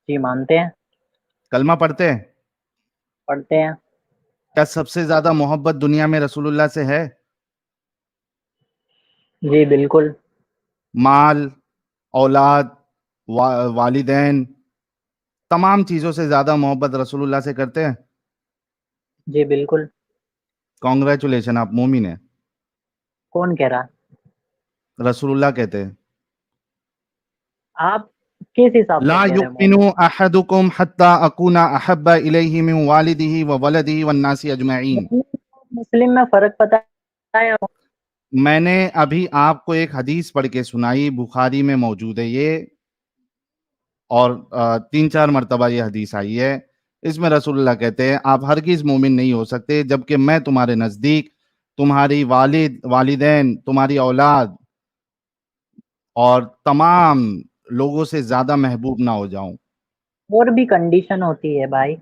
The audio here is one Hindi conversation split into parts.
जी मानते हैं। कलमा पढ़ते हैं? पढ़ते हैं। क्या सबसे ज्यादा मोहब्बत दुनिया में रसूलुल्लाह से है? जी बिल्कुल। माल, औलाद, वालिदैन, तमाम चीजों से ज्यादा मोहब्बत रसूलुल्लाह से करते हैं? जी बिल्कुल। कॉन्ग्रेचुलेशन, आप मोमिन हैं। कौन कह रहा? रसूलुल्लाह कहते हैं। आप किस हिसाब ला से कह रहे हैं युमिनु मोमिन? अहदुकुम हत्ता अकूना अहब्बा इलैहि मिन वालिदिही व वलदिही वन नासी अजमईन। मुस्लिम में फर्क पता है? मैंने अभी आपको एक हदीस पढ़ के सुनाई, बुखारी में मौजूद है ये, और 3-4 मरतबा ये हदीस आई है। इसमें रसूलुल्लाह कहते हैं आप हरगिज मोमिन नहीं हो सकते जबकि मैं तुम्हारे नजदीक तुम्हारी वालिदैन, तुम्हारी औलाद और तमाम लोगों से ज्यादा महबूब ना हो जाऊं। और भी कंडीशन होती है भाई।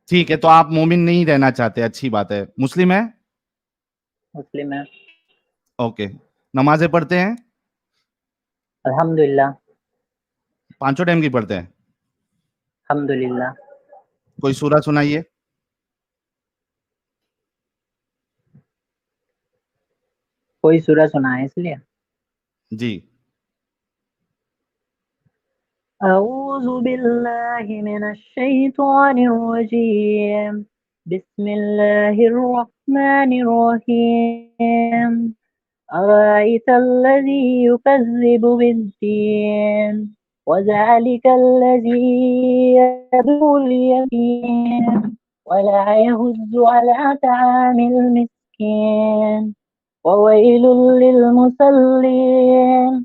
ठीक है, तो आप मोमिन नहीं रहना चाहते, अच्छी बात है। मुस्लिम है? मुस्लिम है। ओके। नमाजें पढ़ते हैं? अल्हम्दुलिल्लाह। पांचों टाइम की पढ़ते हैं? अल्हम्दुलिल्लाह। कोई सूरा सुनाइए। कोई सूरह सुना है इसलिए। जी। अऊज़ु बिल्लाहि मिनश शैतानिर रजीम। बिस्मिल्लाहिर रहमानिर रहीम। अराअयतल्लज़ी युकज़्ज़िबु बिद्दीन वज़ालिकल्लज़ी यदुल यतीम वला यहुज़्ज़ु अला तआमिल मिस्कीन ववैलुल लिलमुसल्लीन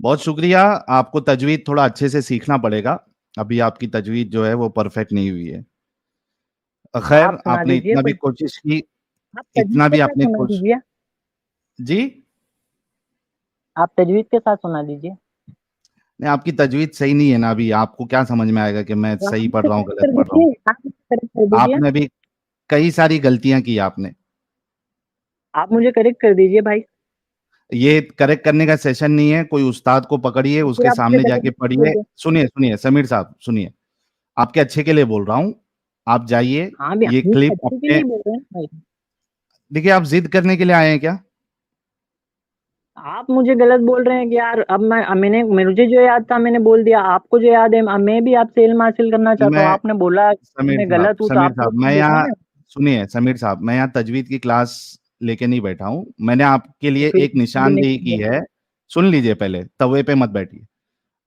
बहुत शुक्रिया। आपको तजवीद थोड़ा अच्छे से सीखना पड़ेगा, अभी आपकी तजवीद जो है वो परफेक्ट नहीं हुई है। खैर, आप सुना आपने दीजिए इतना भी कोई। कोशिश की, आप तजवीज इतना के भी साथ आपने सुना कोशिश। दीजिए। जी। आप तजवीज के साथ सुना दीजिए। नहीं, आपकी तजवीद सही नहीं है ना, अभी आपको क्या समझ में आएगा कि मैं तो आप सही पढ़ मुझसे रहा हूँ करेक्ट गलत कर पढ़ रहा हूँ? दीजिए। आप मुझे करेक्ट कर दीजिए। आपने भी कई सारी गलतियां की आपने। आप मुझे करेक्ट कर दीजिए भाई। ये करेक्ट करने का सेशन नहीं है, कोई उस्ताद को पकड़िए, फिर उसके आप मुझे सामने गलत जाके बोल पढ़िए। दो। सुनिए सुनिए समीर साहब, सुनिए, आपके अच्छे के लिए बोल रहा हूँ। आप जाइए, हाँ भी ये हम क्लिप अच्छे के अपने, लिए बोल रहे हैं भाई। देखिए आप जिद करने के लिए आए हैं क्या? आप मुझे गलत बोल रहे हैं कि यार अब मैंने मुझे जो याद था मैंने बोल दिया, आपको जो याद है अब मैं भी आपसे इल्म हासिल करना चाहता हूँ। मैं आपने बोला मैं गलत हूँ तो समीर आपको साहब, भी मैं देखना यहाँ, है। सुनिए समीर साहब, मैं यहाँ तजवीद की क्लास लेके नहीं बैठा हूँ। मैंने आपके तो लिए फिर एक भी निशानदेही की नहीं। है। सुन लीजिए, पहले तवे पे मत बैठिए।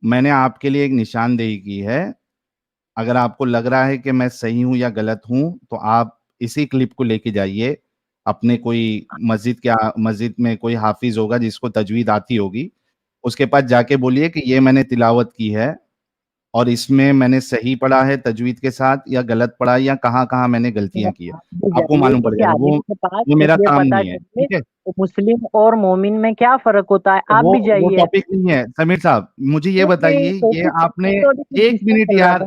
मैंने आपके लिए एक निशानदेही की है। अगर आपको लग रहा है कि मैं सही हूं या गलत हूं, तो आप इसी क्लिप को लेके जाइए अपने कोई मस्जिद में कोई हाफिज होगा जिसको तजवीद आती होगी, उसके पास जाके बोलिए कि ये मैंने तिलावत की है और इसमें मैंने सही पढ़ा है तजवीद के साथ या गलत पढ़ा है या कहाँ कहाँ मैंने तो गलतियां की है। आप भी आपको जाइए मालूम पड़ किसी जाएगा, आलिम के पास, वो मेरा मुझे काम पता नहीं है, चले ठीक है? तो मुस्लिम और मोमिन में क्या फर्क होता है। आप भी वो जाइए। टॉपिक नहीं है समीर साहब, मुझे ये ये बताइए, ये टॉपिक आपने, तो अभी कुछ एक डिस्कस मिनट चल रहा यार, था।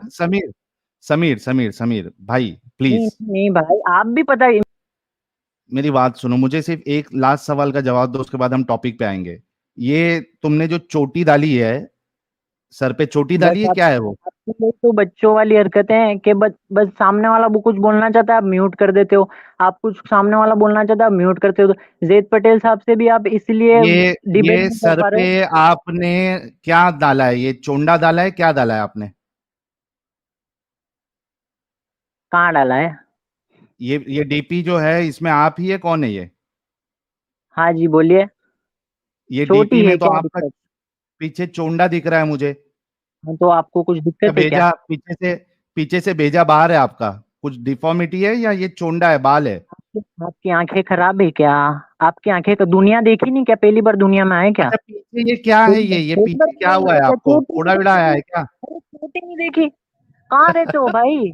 समीर, समीर भाई, नहीं प्लीज नहीं भाई, आप भी पता है। मेरी बात सुनो, मुझे सिर्फ एक लास्ट सवाल का जवाब दो, उसके बाद हम टॉपिक पे आएंगे। ये तुमने जो चोटी डाली है, सर पे चोटी बस डाली है, आप क्या है वो? आपके लिए तो बच्चों वाली हरकतें हैं कि बस बस सामने वाला वो कुछ बोलना चाहता है आप म्यूट कर देते हो। आप कुछ सामने वाला बोलना चाहता है आप म्यूट करते हो। तो जैद पटेल साहब से भी आप इसलिए डिबेट ये नहीं कर सर पा रहे पे हो। आपने क्या डाला है? ये चोंडा डाला है, क्या डाला है आपने? कहाँ डाला है? ये डीपी जो है, इसमें आप ही है, कौन है ये? हाँ जी बोलिए। ये डीपी छोटी है में तो क्या आपका दिक्कत? पीछे चोंडा दिख रहा है मुझे। हाँ, तो आपको कुछ क्या दिक्कत है क्या? भेजा पीछे से भेजा बाहर है आपका? कुछ डिफॉर्मिटी है या ये चोंडा है, बाल है? आपकी आंखें खराब है क्या? आपकी आंखें तो दुनिया देखी नहीं क्या? पहली बार दुनिया में आए क्या? अच्छा, पीछे ये क्या है? ये पहली बार पीछे क्या दुनिया में हुआ आए है क्या? आपको? चोटी फोड़ा नहीं विड़ा आया देखी? है क्या? अरे चोटी नहीं देखी? कहाँ रहते हो भाई?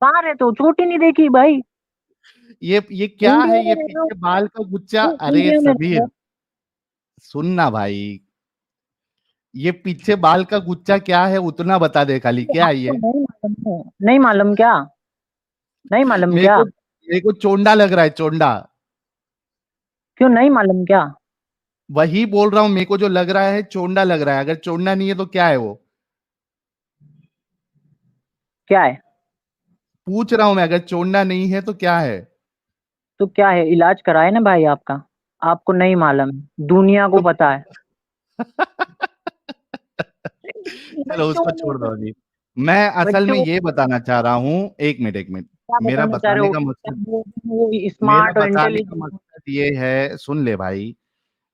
कहाँ रहते हो? चोटी नहीं देखी भाई? ये क्या इंडिया है? में ये रह रहे हो? पीछे बाल का गुच्चा, अरे इंडिया में रह रहे समीर, हो? सुनना भाई, ये पीछे बाल का गुच्चा क्या है, उतना बता दे खाली, तो क्या है आपको ये? नहीं मालूम है? नहीं मालूम क्या? नहीं मालूम मेरे क्या? को मेरे को चोंडा लग रहा है, चोंडा। क्यों नहीं मालूम क्या? वही बोल रहा हूं, मेरे को जो लग रहा है चोंडा लग रहा है। अगर चोंडा नहीं है तो क्या है वो? क्या है? पूछ रहा हूं मैं, अगर चोंडा नहीं है तो क्या है? तो क्या है? इलाज कराए ना भाई आपका। आपको नहीं मालूम है, दुनिया को तो पता है। चलो बच्चों उसको वाली छोड़ दो हरकत। अभी। मैं असल में बच्चों ये बताना चाह रहा हूँ, एक मिनट एक मिनट। क्या मेरा बताना चाह रहे बताने हो? का क्या मकसद बोल रहे हो? वो मेरा स्मार्ट और बताने का इंटेलिजेंट। मकसद ये है, सुन ले भाई।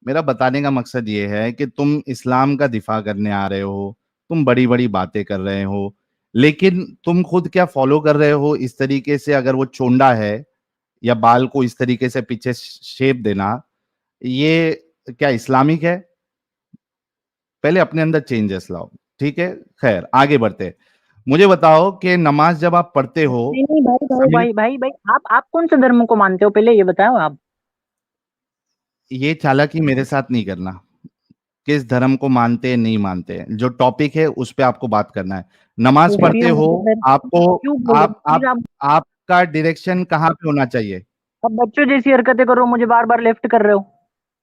मेरा बताने का मकसद ये है कि तुम इस्लाम का दिफा करने आ रहे हो, तुम बड़ी बड़ी बातें कर रहे हो, लेकिन तुम खुद क्या फॉलो कर रहे हो इस तरीके से? अगर वो चोंडा है या बाल को इस तरीके से पीछे शेप देना, ये क्या इस्लामिक है? पहले अपने अंदर चेंजेस लाओ। ठीक है, खैर आगे बढ़ते हैं। मुझे बताओ कि नमाज जब आप पढ़ते हो। नहीं नहीं भाई भाई समीर, भाई भाई भाई, आप कौन से धर्म को मानते हो, पहले ये बताओ आप। ये चालाकी मेरे साथ नहीं करना। किस धर्म को मानते हैं नहीं मानते हैं, जो टॉपिक है उस पे आपको बात करना है। नमाज तो पढ़ते फिर हो, मुझे फिर आपको क्यों बोल रहे हो? फिर आप आपका डायरेक्शन कहाँ पे होना चाहिए? अब बच्चों जैसी हरकतें करो, मुझे बार बार लेफ्ट कर रहे हो।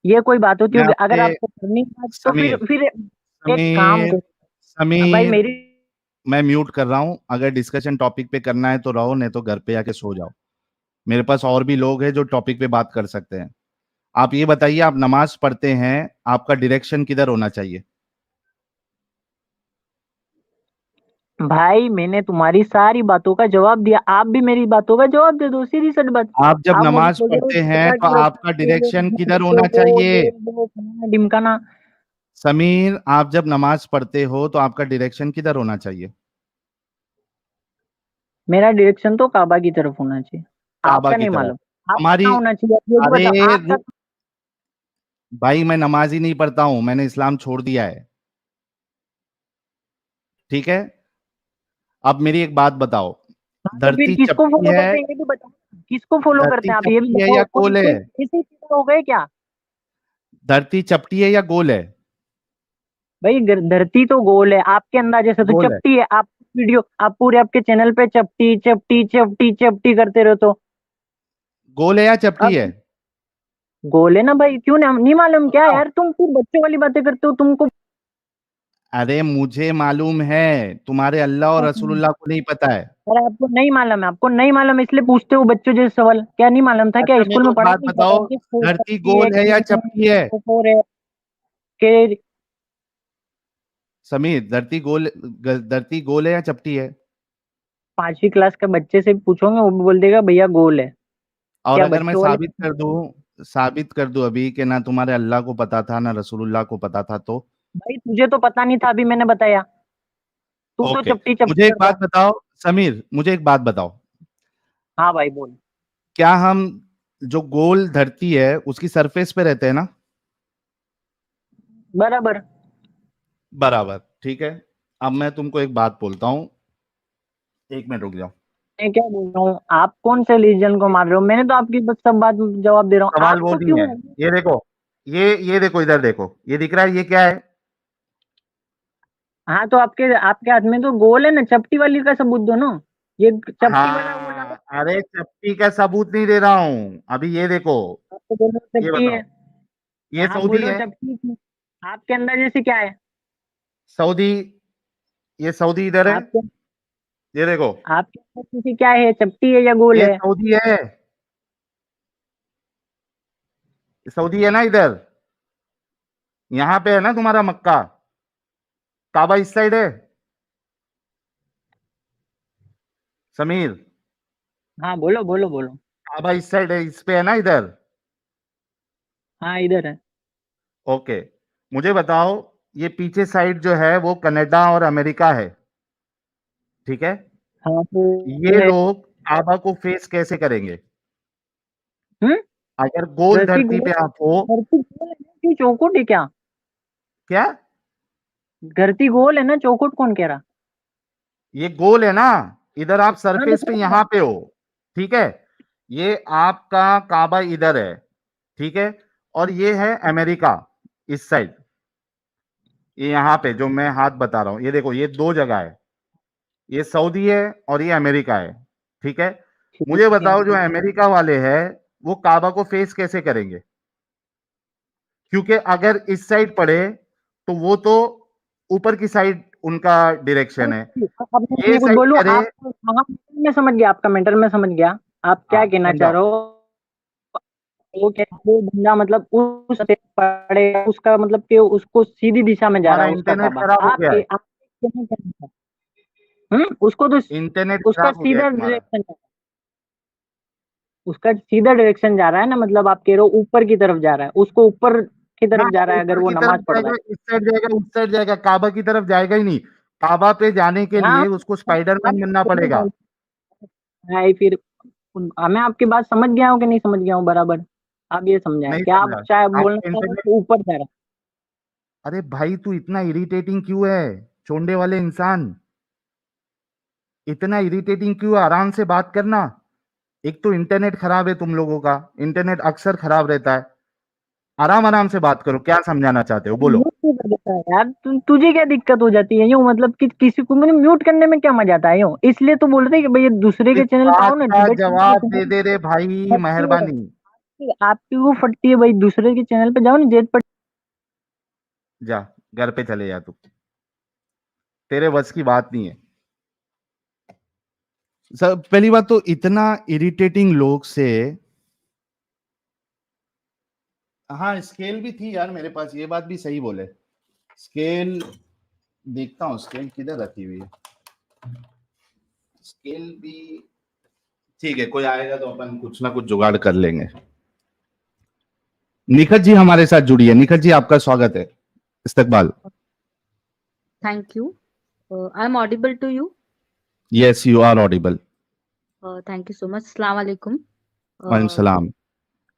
ये कोई बात होती मैं होगी? अगर आपसे आपको करनी है तो फिर समीर फिर एक काम समीर करो। अब भाई समीर मेरी मैं म्यूट कर रहा हूं। अगर डिस्कशन टॉपिक पे करना है तो रहो, नहीं तो घर पे जाके सो जाओ। मेरे पास और भी लोग हैं जो टॉपिक पे बात कर सकते हैं। आप ये बताइए, आप नमाज पढ़ते हैं, आपका डायरेक्शन किधर होना चाहिए? भाई मैंने तुम्हारी सारी बातों का जवाब दिया, आप भी मेरी बातों का जवाब दे दो, सीधी सी बात। आप जब आप मुझे नमाज बोल रहे हो पढ़ते हैं झगड़ा तो क्यों आपका रखते हो, डायरेक्शन किधर बच्चों होना को चाहिए? बोल दो फलाना ढिमकाना। समीर, आप जब नमाज पढ़ते हो तो आपका डायरेक्शन किधर होना चाहिए? मेरा डायरेक्शन तो काबा की तरफ होना चाहिए। काबा आपका की नहीं तरफ। मालूम। आपका हमारी कहाँ होना चाहिए, अब ये भी अरे बताओ आपका। रुक भाई, मैं नमाज ही नहीं पढ़ता हूं, मैंने इस्लाम छोड़ दिया है। ठीक है, अब मेरी एक बात बताओ। हाँ, तो फिर धरती किसको चपटी फॉलो है? करते हैं ये भी बताओ। किसको फॉलो करते धरती हैं आप ये भी चपटी है या बताओ, कोई गोल है? कोई किसी चीज हो गए क्या? धरती चपटी है या गोल है? भाई धरती तो गोल है, आपके अंदाजे से तो गोल है। चपटी है। आप वीडियो, आप पूरे आपके चैनल पे चपटी चपटी चपटी चपटी करते रहो तो। गोल है या चपटी अब है? गोल है ना भाई, क्यों नहीं मालूम क्या बताओ। यार? तुम फिर बच्चों वाली बातें करते हो, तुमको अरे मुझे मालूम है, तुम्हारे अल्लाह और रसूलुल्लाह को नहीं पता है। अरे आपको नहीं मालूम है, आपको नहीं मालूम है, इसलिए पूछते हो बच्चों जैसे सवाल। क्या नहीं मालूम था क्या? अच्छा मेरे स्कूल को में एक पढ़ा बात नहीं बताओ, था कि धरती चपटी है, गोल है या चपटी है? फोर है कि समीर, धरती गोल है या चपटी है? 5वीं क्लास के बच्चे से पूछोगे वो भी बोल देगा भैया गोल है। और क्या अगर मैं बच्चों वाली। साबित कर दूं अभी कि ना तुम्हारे अल्लाह को पता था ना रसूलुल्लाह को पता था, तो? भाई तुझे तो पता नहीं था, अभी मैंने बताया। तू तो ओके, चपटी चपटी मुझे एक करता बात है। बताओ। समीर, मुझे एक बात बताओ। हाँ भाई बोल। क्या हम जो गोल धरती है उसकी सरफेस पे रहते हैं ना? बराबर। बराबर, ठीक है। अब मैं तुमको एक बात बोलता हूँ, एक मिनट रुक जाओ। मैं क्या बोल रहा हूँ, आप कौन से रिलीजन को मान रहे हो? मैंने तो आपकी बस सब बात जवाब दे रहा हूँ, सवाल वो आपको नहीं क्यों है। ये देखो, ये देखो, इधर देखो, ये दिख रहा है, ये क्या है? हाँ तो आपके आपके हाथ में तो गोल है ना, चपटी वाली का सबूत दो ना। ये चपटी वाला बोला ना। हाँ, अरे चप्पी का सबूत नहीं दे रहा हूँ अभी, ये देखो। आप तो बोल रहे हो ये चपटी है। बताओ, ये आप बोल सऊदी रहे है। हो चपटी थी। आपके अंदर जैसे क्या है? सऊदी, ये सऊदी इधर है। आपके ये देखो, आपके अंदर जैसे क्या है, चपटी है या गोल ये है? सऊदी है। सऊदी है ना इधर? यहाँ पे है ना तुम्हारा मक्का? काबा इस साइड है। समीर, हाँ बोलो बोलो बोलो। काबा इस साइड है, इस पे है ना इधर? हाँ इधर है। ओके, मुझे बताओ, ये पीछे साइड जो है वो कनाडा और अमेरिका है। ठीक है, हाँ तो ये है। लोग काबा को फेस कैसे करेंगे? हम्म। अगर गोल धरती धरती गोल, पे आप हो। धरती गोल है ना कि चौकोट है क्या? क्या? धरती गोल है ना, चौकोट कौन कह रहा? ये गोल है ना, इधर आप हाँ तो सरफेस पे क्या यहां पे हो। ठीक है, ये आपका काबा इधर है। ठीक है, और ये है अमेरिका इस साइड। ये यहां पे जो मैं हाथ बता रहा हूं, ये देखो, ये दो जगह है। ये सऊदी है और ये अमेरिका है। ठीक है, मुझे बताओ जो अमेरिका वाले हैं वो काबा को फेस कैसे करेंगे? क्योंकि अगर इस साइड पड़े तो वो तो ऊपर की साइड उनका डायरेक्शन है, अब ये मैं कुछ साइड बोलूं करे। आप? हाँ, मैं समझ गया आपका मेंटर, मैं समझ गया आप क्या हाँ कहना चाह समझाओ। रहे हो। वो बंदा मतलब उस पे पड़े, उसका मतलब कि उसको सीधी दिशा में जा हमारा रहा है उसका इंटरनेट काबा। खराब हो गया है, आप कहना चाह रहे हैं? उसको तो इंटरनेट उसका खराब हो गया है सीधा तुम्हारा। डायरेक्शन, उसका सीधा डायरेक्शन जा रहा है ना, मतलब आप कह रहे हो ऊपर की तरफ जा रहा है, उसको ऊपर की हाँ तरफ जा रहा है अगर ऊपर वो की तरफ नमाज पढ़ रहा जाएगा, इस साइड जाएगा, उस साइड जाएगा, काबा की तरफ जाएगा ही नहीं। काबा पे जाने के है। हाँ, लिए उसको स्पाइडरमैन बनना पड़ेगा। है फिर मैं आपकी बात समझ गया हूँ कि नहीं समझ गया हूँ बराबर? आप ये समझाएं नहीं क्या आप समझा। चाहे बोलना आपका चाह रहे हो इंटरनेट, कि ऊपर जा रहा अरे भाई तू इतना इरिटेटिंग क्यों है? चोंडे वाले इंसान, इतना इरिटेटिंग क्यों है? आराम से बात करना। एक तो इंटरनेट खराब है, तुम लोगों का इंटरनेट अक्सर खराब रहता है। आराम आराम से बात करो, क्या समझाना चाहते हो है? बोलो। म्यूट क्यों कर देता है यार? तुझे क्या दिक्कत हो जाती है यूं, मतलब कि किसी को मैंने म्यूट करने में क्या मजा आता है यूं? इसलिए तो बोल रहे कि भैया दूसरे के इस चैनल पे आओ बात ना, का डिबेट जवाब दे दे रे भाई, फटती है, मेहरबानी। आपकी वो फटती है भाई, दूसरे के चैनल पे जाओ ना, जेट पर। जा, घर पे चले जा तू, तेरे बस की बात नहीं है। सब पहली बात तो इतना इरिटेटिंग लोग से, हाँ स्केल भी थी यार मेरे पास, ये बात भी सही बोले। स्केल देखता हूँ, स्केल किधर रखी हुई है। स्केल भी ठीक है, कोई आएगा तो अपन कुछ ना कुछ जुगाड़ कर लेंगे। निखत जी हमारे साथ जुड़ी है। निखत जी आपका स्वागत है। इस्तकबाल। Thank you. I'm audible to you. Yes you are audible. Thank you so much. अस्सलाम वालेकुम. वालेकुम सलाम।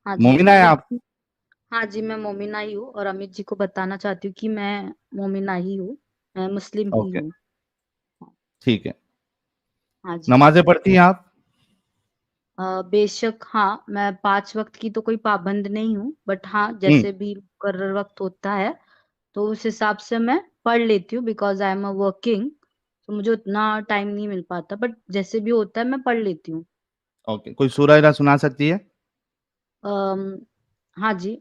हाँ जी, मोमिना है आप? हाँ जी, मैं मोमिना ही हूँ और अमित जी को बताना चाहती हूँ कि मैं मोमिना ही हूँ, मैं मुस्लिम ही ओके हूँ. ठीक है। हाँ जी. नमाजें पढ़ती हैं आप? बेशक हाँ, मैं 5 वक्त की तो कोई पाबंद नहीं हूँ, बट हाँ हम्म। जैसे भी मुकर्रर वक्त होता है तो उस हिसाब से मैं पढ़ लेती हूँ, because I am a working, तो मुझे उतना टाइम नहीं मिल पाता, बट जैसे भी होता है मैं पढ़ लेती हूँ. ओके, कोई सूरह सुना सकती है? अम, हाँ जी.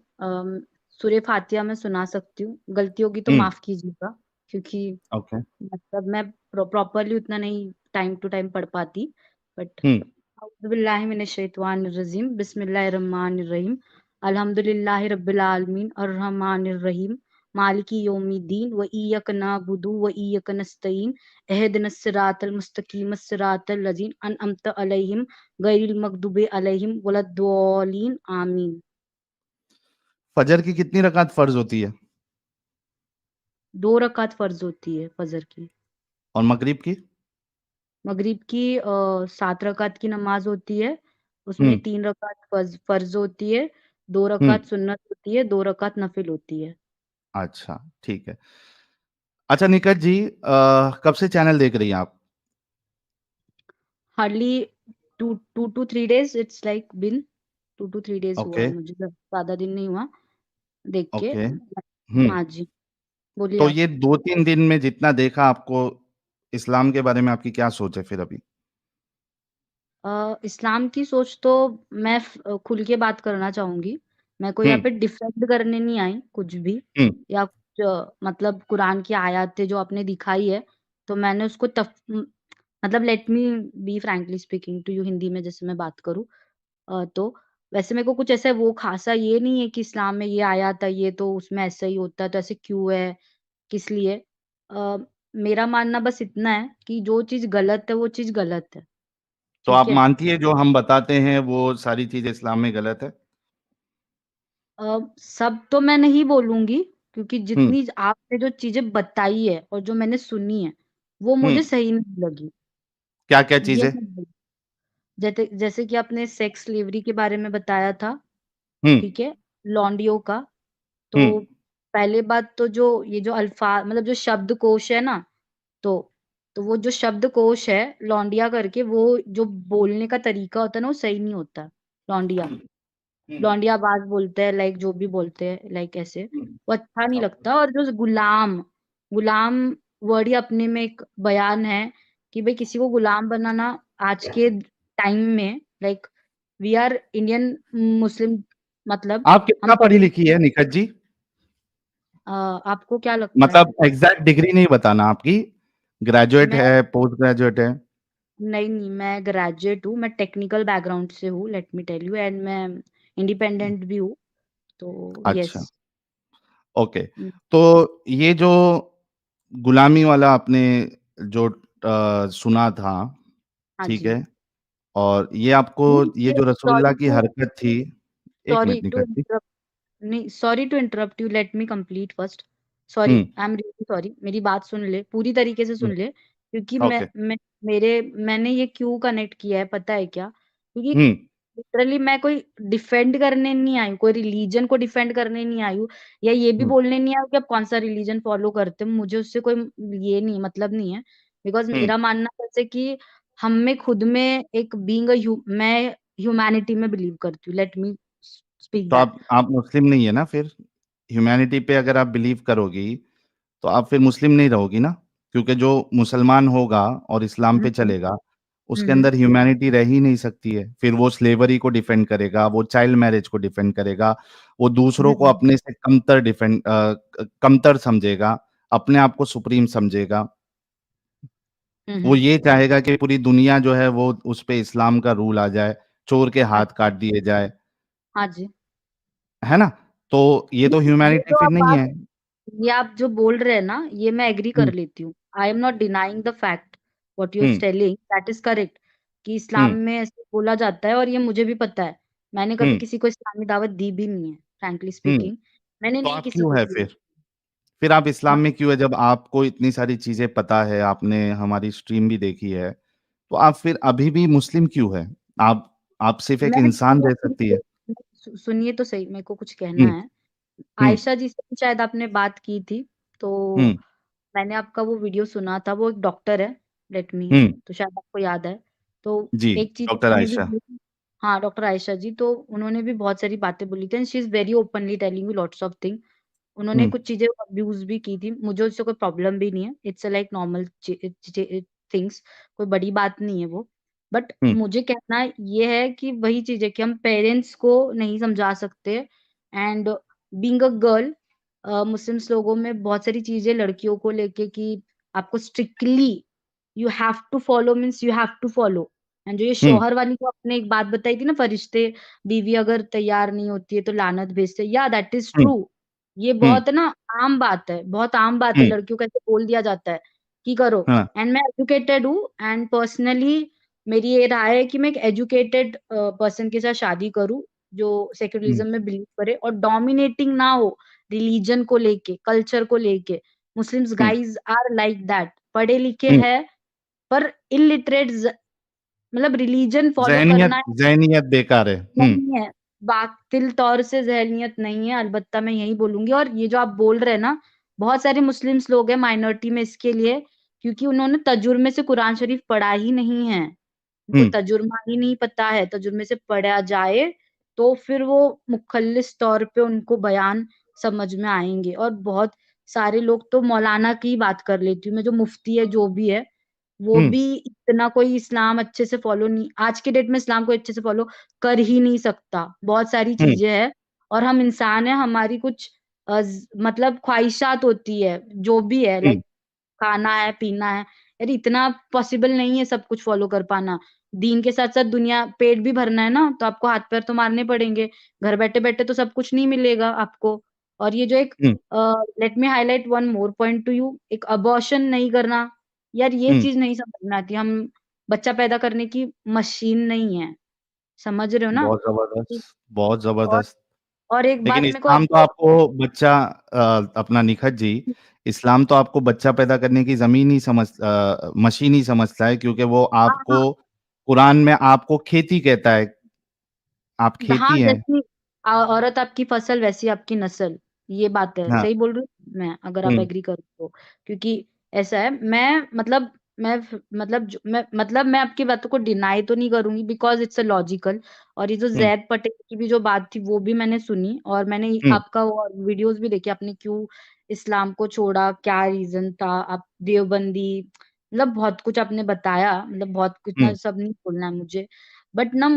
सूर्य फातिहा मैं सुना सकती हूँ, गलती होगी तो हम्म। माफ कीजिएगा, क्योंकि ओके। मतलब मैं प्रॉपरली उतना नहीं टाइम टू टाइम पढ़ पाती, बट हम्म। औज़ुबिल्लाहि मिनश्शैतानिर्रजीम बिस्मिल्लाहिर्रहमानिर्रहीम अल्हम्दुलिल्लाहि रब्बिल आलमीन अर्रहमानिर रहीम मालिकी यौमिद्दीन व इय्याका नअबुदु व इय्याका नस्तईन इहदिनस सिरातल मुस्तकीम सिरातल लज़ीना अनअमता अलैहिम गैरिल मग़दूबि अलैहिम वलद्दॉलीन आमीन. फजर की कितनी रकात फर्ज होती है? 2 रकात फर्ज होती है फजर की. और मगरिब की? मगरिब की 7 रकात की नमाज होती है, उसमें हम्म। 3 रकात फर्ज होती है, 2 हम्म। रकात सुन्नत होती है, 2 रकात नफिल होती है. अच्छा ठीक है। अच्छा निकट जी, कब से चैनल देख रही हैं आप? Hardly 2 to 3 days it's like been 2 to 3 days हुआ ओके। है मुझे, ज़्यादा दिन नहीं हुआ देख के. ओके। हम्म। हाँ जी, बोलिए तो आप. ये 2-3 दिन में जितना देखा आपको, इस्लाम के बारे में आपकी क्या सोच है फिर अभी? इस्लाम की सोच तो मैं खुल के बात करना चाहूँगी. मैं कोई यहाँ हम्म। पे डिफेंड करने नहीं आई कुछ भी, हम्म। या कुछ मतलब कुरान की आयतें जो आपने दिखाई है, तो मैंने उसको मतलब let me be frankly speaking to you, Hindi में जैसे मैं बात करूँ, तो वैसे मेरे को कुछ ऐसा वो ख़ासा ये नहीं है कि इस्लाम में ये आयत है, ये तो उसमें ऐसा ही होता है, तो ऐसे क्यों है, किस लिए? अ, मेरा मानना बस इतना है कि जो चीज़ गलत है, वो चीज़ गलत है, तो ठीक आप है? मानती है जो हम बताते हैं वो सारी चीजें इस्लाम में गलत है? सब तो मैं नहीं बोलूँगी, क्योंकि हम्म। जितनी आपने जो चीज़ें बताई है और जो मैंने सुनी है, वो मुझे हम्म। सही नहीं लगी। क्या क्या ये चीजें? मैं बोलूँ, जैसे जैसे कि आपने सेक्स स्लेवरी के बारे में बताया था, हम्म। ठीक है? लॉन्डियो का, हम्म। तो पहले बात तो जो ये जो मतलब जो शब्दकोश है ना, तो तो वो जो शब्दकोश है लौंडिया करके, वो जो बोलने का तरीका होता है ना, वो सही नहीं होता, लौंडिया। हम्म। लौंडियाबाज बोलते हैं, लाइक जो भी बोलते हैं, लाइक ऐसे, वो अच्छा नहीं ओके। लगता. और जो गुलाम, गुलाम वर्ड ही अपने में एक बयान है कि भाई किसी को गुलाम बनाना आज के टाइम में like we are Indian Muslim, मतलब आप हम कितना पढ़ी लिखी है निखत जी? आपको क्या लगता है? मतलब एग्जैक्ट डिग्री नहीं बताना आपकी, ग्रेजुएट मैं है, पोस्ट ग्रेजुएट है? नहीं, मैं ग्रेजुएट हूँ, मैं टेक्निकल बैकग्राउंड से हूँ, let me tell you, and मैं इंडिपेंडेंट भी हूँ, तो अच्छा, यस। ओके। तो ये जो गुलामी वाला आपने जो सुना था, हाँ ठीक जी। है? और ये आपको, नहीं, ये जो रसूलुल्लाह सॉरी की टू हरकत थी, 1 sorry minute to Nikhat ji. Interrupt नहीं, sorry to interrupt you, let me complete first. Sorry, hmm, I am really sorry, मेरी बात सुन ले, पूरी तरीके से हुँ, सुन ले, क्योंकि ओके। मैंने ये क्यों कनेक्ट किया है पता है क्या? क्योंकि हुँ, लिटरली मैं कोई डिफेंड करने नहीं आई हूँ, कोई रिलीजन को डिफेंड करने नहीं आई हूँ, या ये भी हुँ, बोलने नहीं आई हूँ कि आप कौन-सा रिलीजन फॉलो करते हो, मुझे उससे कोई ये नहीं मतलब नहीं है। बिकॉज़ हुँ। मेरा मानना जैसे कि हम में खुद में एक बीइंग मैं ह्यूमैनिटी में बिलीव करती हूँ, लेट मी स्पीक तो दैट। आप मुस्लिम नहीं है ना फिर? ह्यूमैनिटी पे अगर आप बिलीव करोगी, तो आप फिर मुस्लिम नहीं रहोगी ना? क्योंकि जो मुसलमान होगा और इस्लाम हुँ, पे हुँ। चलेगा, हुँ, उसके हुँ। अंदर ह्यूमैनिटी रह ही नहीं सकती है। फिर वो स्लेवरी को डिफेंड करेगा, वो चाइल्ड मैरिज को डिफेंड करेगा, वो हुँ, दूसरों को हुँ। अपने से कमतर समझेगा, अपने आप को सुप्रीम समझेगा। हुँ, वो हुँ। ये चाहेगा कि पूरी दुनिया जो है वो उस पे इस्लाम का रूल आ जाए, चोर के हाथ अच्छा, काट दिए जाए, हाँ जी। है ना? तो ये तो नहीं, ह्यूमैनिटी फिर नहीं है। ये आप जो बोल रहे हैं ना, ये मैं एग्री हुँ, कर लेती हूँ। I am not denying the fact, what you are हुँ, टेलिंग दैट इज़ करेक्ट, कि इस्लाम हुँ, में ऐसे बोला जाता है और ये मुझे भी पता है। मैंने हुँ, कभी किसी को इस्लामी दावत दी भी नहीं है, फ्रैंकली हुँ। स्पीकिंग। मैंने तो नहीं आप किसी को क्यों है दी है। फिर? फिर आप इस्लाम हाँ, में क्यों है जब आपको इतनी सारी चीज़ें पता है, आपने हमारी स्ट्रीम भी देखी है, तो आप फिर अभी भी मुस्लिम क्यों हैं? आप सिर्फ़ एक मैं इंसान रह सकती है। सुनिए तो सही, मेरे को कुछ कहना हुँ, है। हुँ, आयशा जी से भी शायद आपने बात की थी, तो हुँ, मैंने आपका वो वीडियो सुना था, वो एक डॉक्टर है, लेट मी, हुँ। तो शायद आपको याद है। तो जी, एक चीज़ डॉक्टर उन्होंने भी आयशा। बोली थी, हाँ, डॉक्टर आयशा जी, तो उन्होंने भी बहुत सारी बातें बोली थी, and she is very openly telling me lots of thing. उन्होंने हुँ, कुछ चीज़ें अब्यूज़ भी की थी, मुझे उससे कोई प्रॉब्लम भी नहीं है, it's a like normal things, कोई बड़ी बात नहीं है वो। बट हुँ, मुझे कहना ये है कि वही चीज़ है कि हम पेरेंट्स को नहीं समझा सकते, and being a girl, Muslims लोगों में बहुत सारी चीज़ें लड़कियों को लेके कि आपको strictly you have to follow, means you have to follow, and जो ये हुँ, शौहर वाली जो आपने एक बात बताई थी ना, फरिश्ते, बीवी अगर तैयार नहीं होती है तो लानत भेजते हैं, या दैट इज़ हुँ, ट्रू। ये हुँ, बहुत ना आम बात है, बहुत आम बात है, हुँ, लड़कियों को ऐसे बोल दिया जाता है कि करो, हाँ, एंड मैं एजुकेटेड हूँ, एंड पर्सनली मेरी ये राय है कि मैं एक एजुकेटेड पर्सन के साथ शादी करूँ, जो हुँ, सेक्युलरिज़्म में बिलीव करे और डोमिनेटिंग ना हो रिलीजन को लेके, कल्चर को लेके। मुस्लिम्स हुँ, गाइज़ आर लाइक दैट, पढ़े-लिखे हुँ। हैं पर इलिटरेट, मतलब रिलीजन फॉलो ज़हनियत करना ज़हनियत बेकार है। हुँ, नहीं है, बातिल तौर से ज़हनियत नहीं है, अलबत्ता मैं यही बोलूँगी, और ये जो आप बोल रहे हैं ना, बहुत सारे मुस्लिम्स लोग हैं माइनॉरिटी में इसके लिए, क्योंकि उन्होंने तजुर्मे से कुरान शरीफ पढ़ा ही नहीं है। उनको हुँ, तजुर्मा ही नहीं पता है, तजुर्मे से पढ़ा जाए, तो फिर वो मुख़ल्लिस तौर पे उनको बयान समझ में आएँगे, और बहुत सारे लोग तो मौलाना की ही बात कर लेती हूँ मैं, जो मुफ्ती है, जो भी है, वो हुँ, भी इतना कोई इस्लाम अच्छे से फ़ॉलो नहीं, आज के डेट में इस्लाम को अच्छे से फ़ॉलो कर ही नहीं सकता। बहुत सारी हुँ, चीज़ें हैं और हम इंसान हैं, हमारी कुछ मतलब ख़्वाहिशात होती है, जो भी है, हुँ, लाइक खाना है, पीना है। यार इतना पॉसिबल नहीं है सब कुछ फ़ॉलो कर पाना। दीन के साथ-साथ दुनिया पेट भी भरना है ना, तो आपको हाथ-पैर तो मारने पड़ेंगे। घर बैठे-बैठे तो सब कुछ नहीं मिलेगा आपको। और ये जो एक हुँ, let me highlight one more point to you, एक अबॉर्शन नहीं करना, यार ये हुँ। चीज़ नहीं समझ में आती। हम बच्चा पैदा करने की मशीन नहीं है, समझ रहे हो ना? बहुत कि ज़बरदस्त, बहुत और ज़बरदस्त। और एक लेकिन बात मेरे को इस्लाम तो आपसे आपको बच्चा अपना निखत जी, इस्लाम तो आपको बच्चा पैदा करने की मशीन ही समझता है क्योंकि वो हाँ, आपको हाँ। कुरान में आपको खेती कहता है, आप हाँ, खेती हैं। जैसी औरत आपकी फसल वैसी आपकी नस्ल, ये बात है। हाँ, सही बोल रही हूँ मैं, अगर आप हुँ, एग्री करो तो। क्योंकि ऐसा है, मैं आपकी बातों को डिनाई तो नहीं करूँगी, बिकॉज़ इट्स अ लॉजिकल, और ये जो हुँ, ज़ैद पटेल की भी जो बात थी वो भी मैंने सुनी, और मैंने हुँ, आपका वो वीडियोज़ भी देखे, आपने क्यों इस्लाम को छोड़ा, क्या रीज़न था, आप देवबंदी, मतलब बहुत कुछ आपने बताया, मतलब बहुत कुछ, हुँ, इतना सब नहीं बोलना है मुझे। बट ना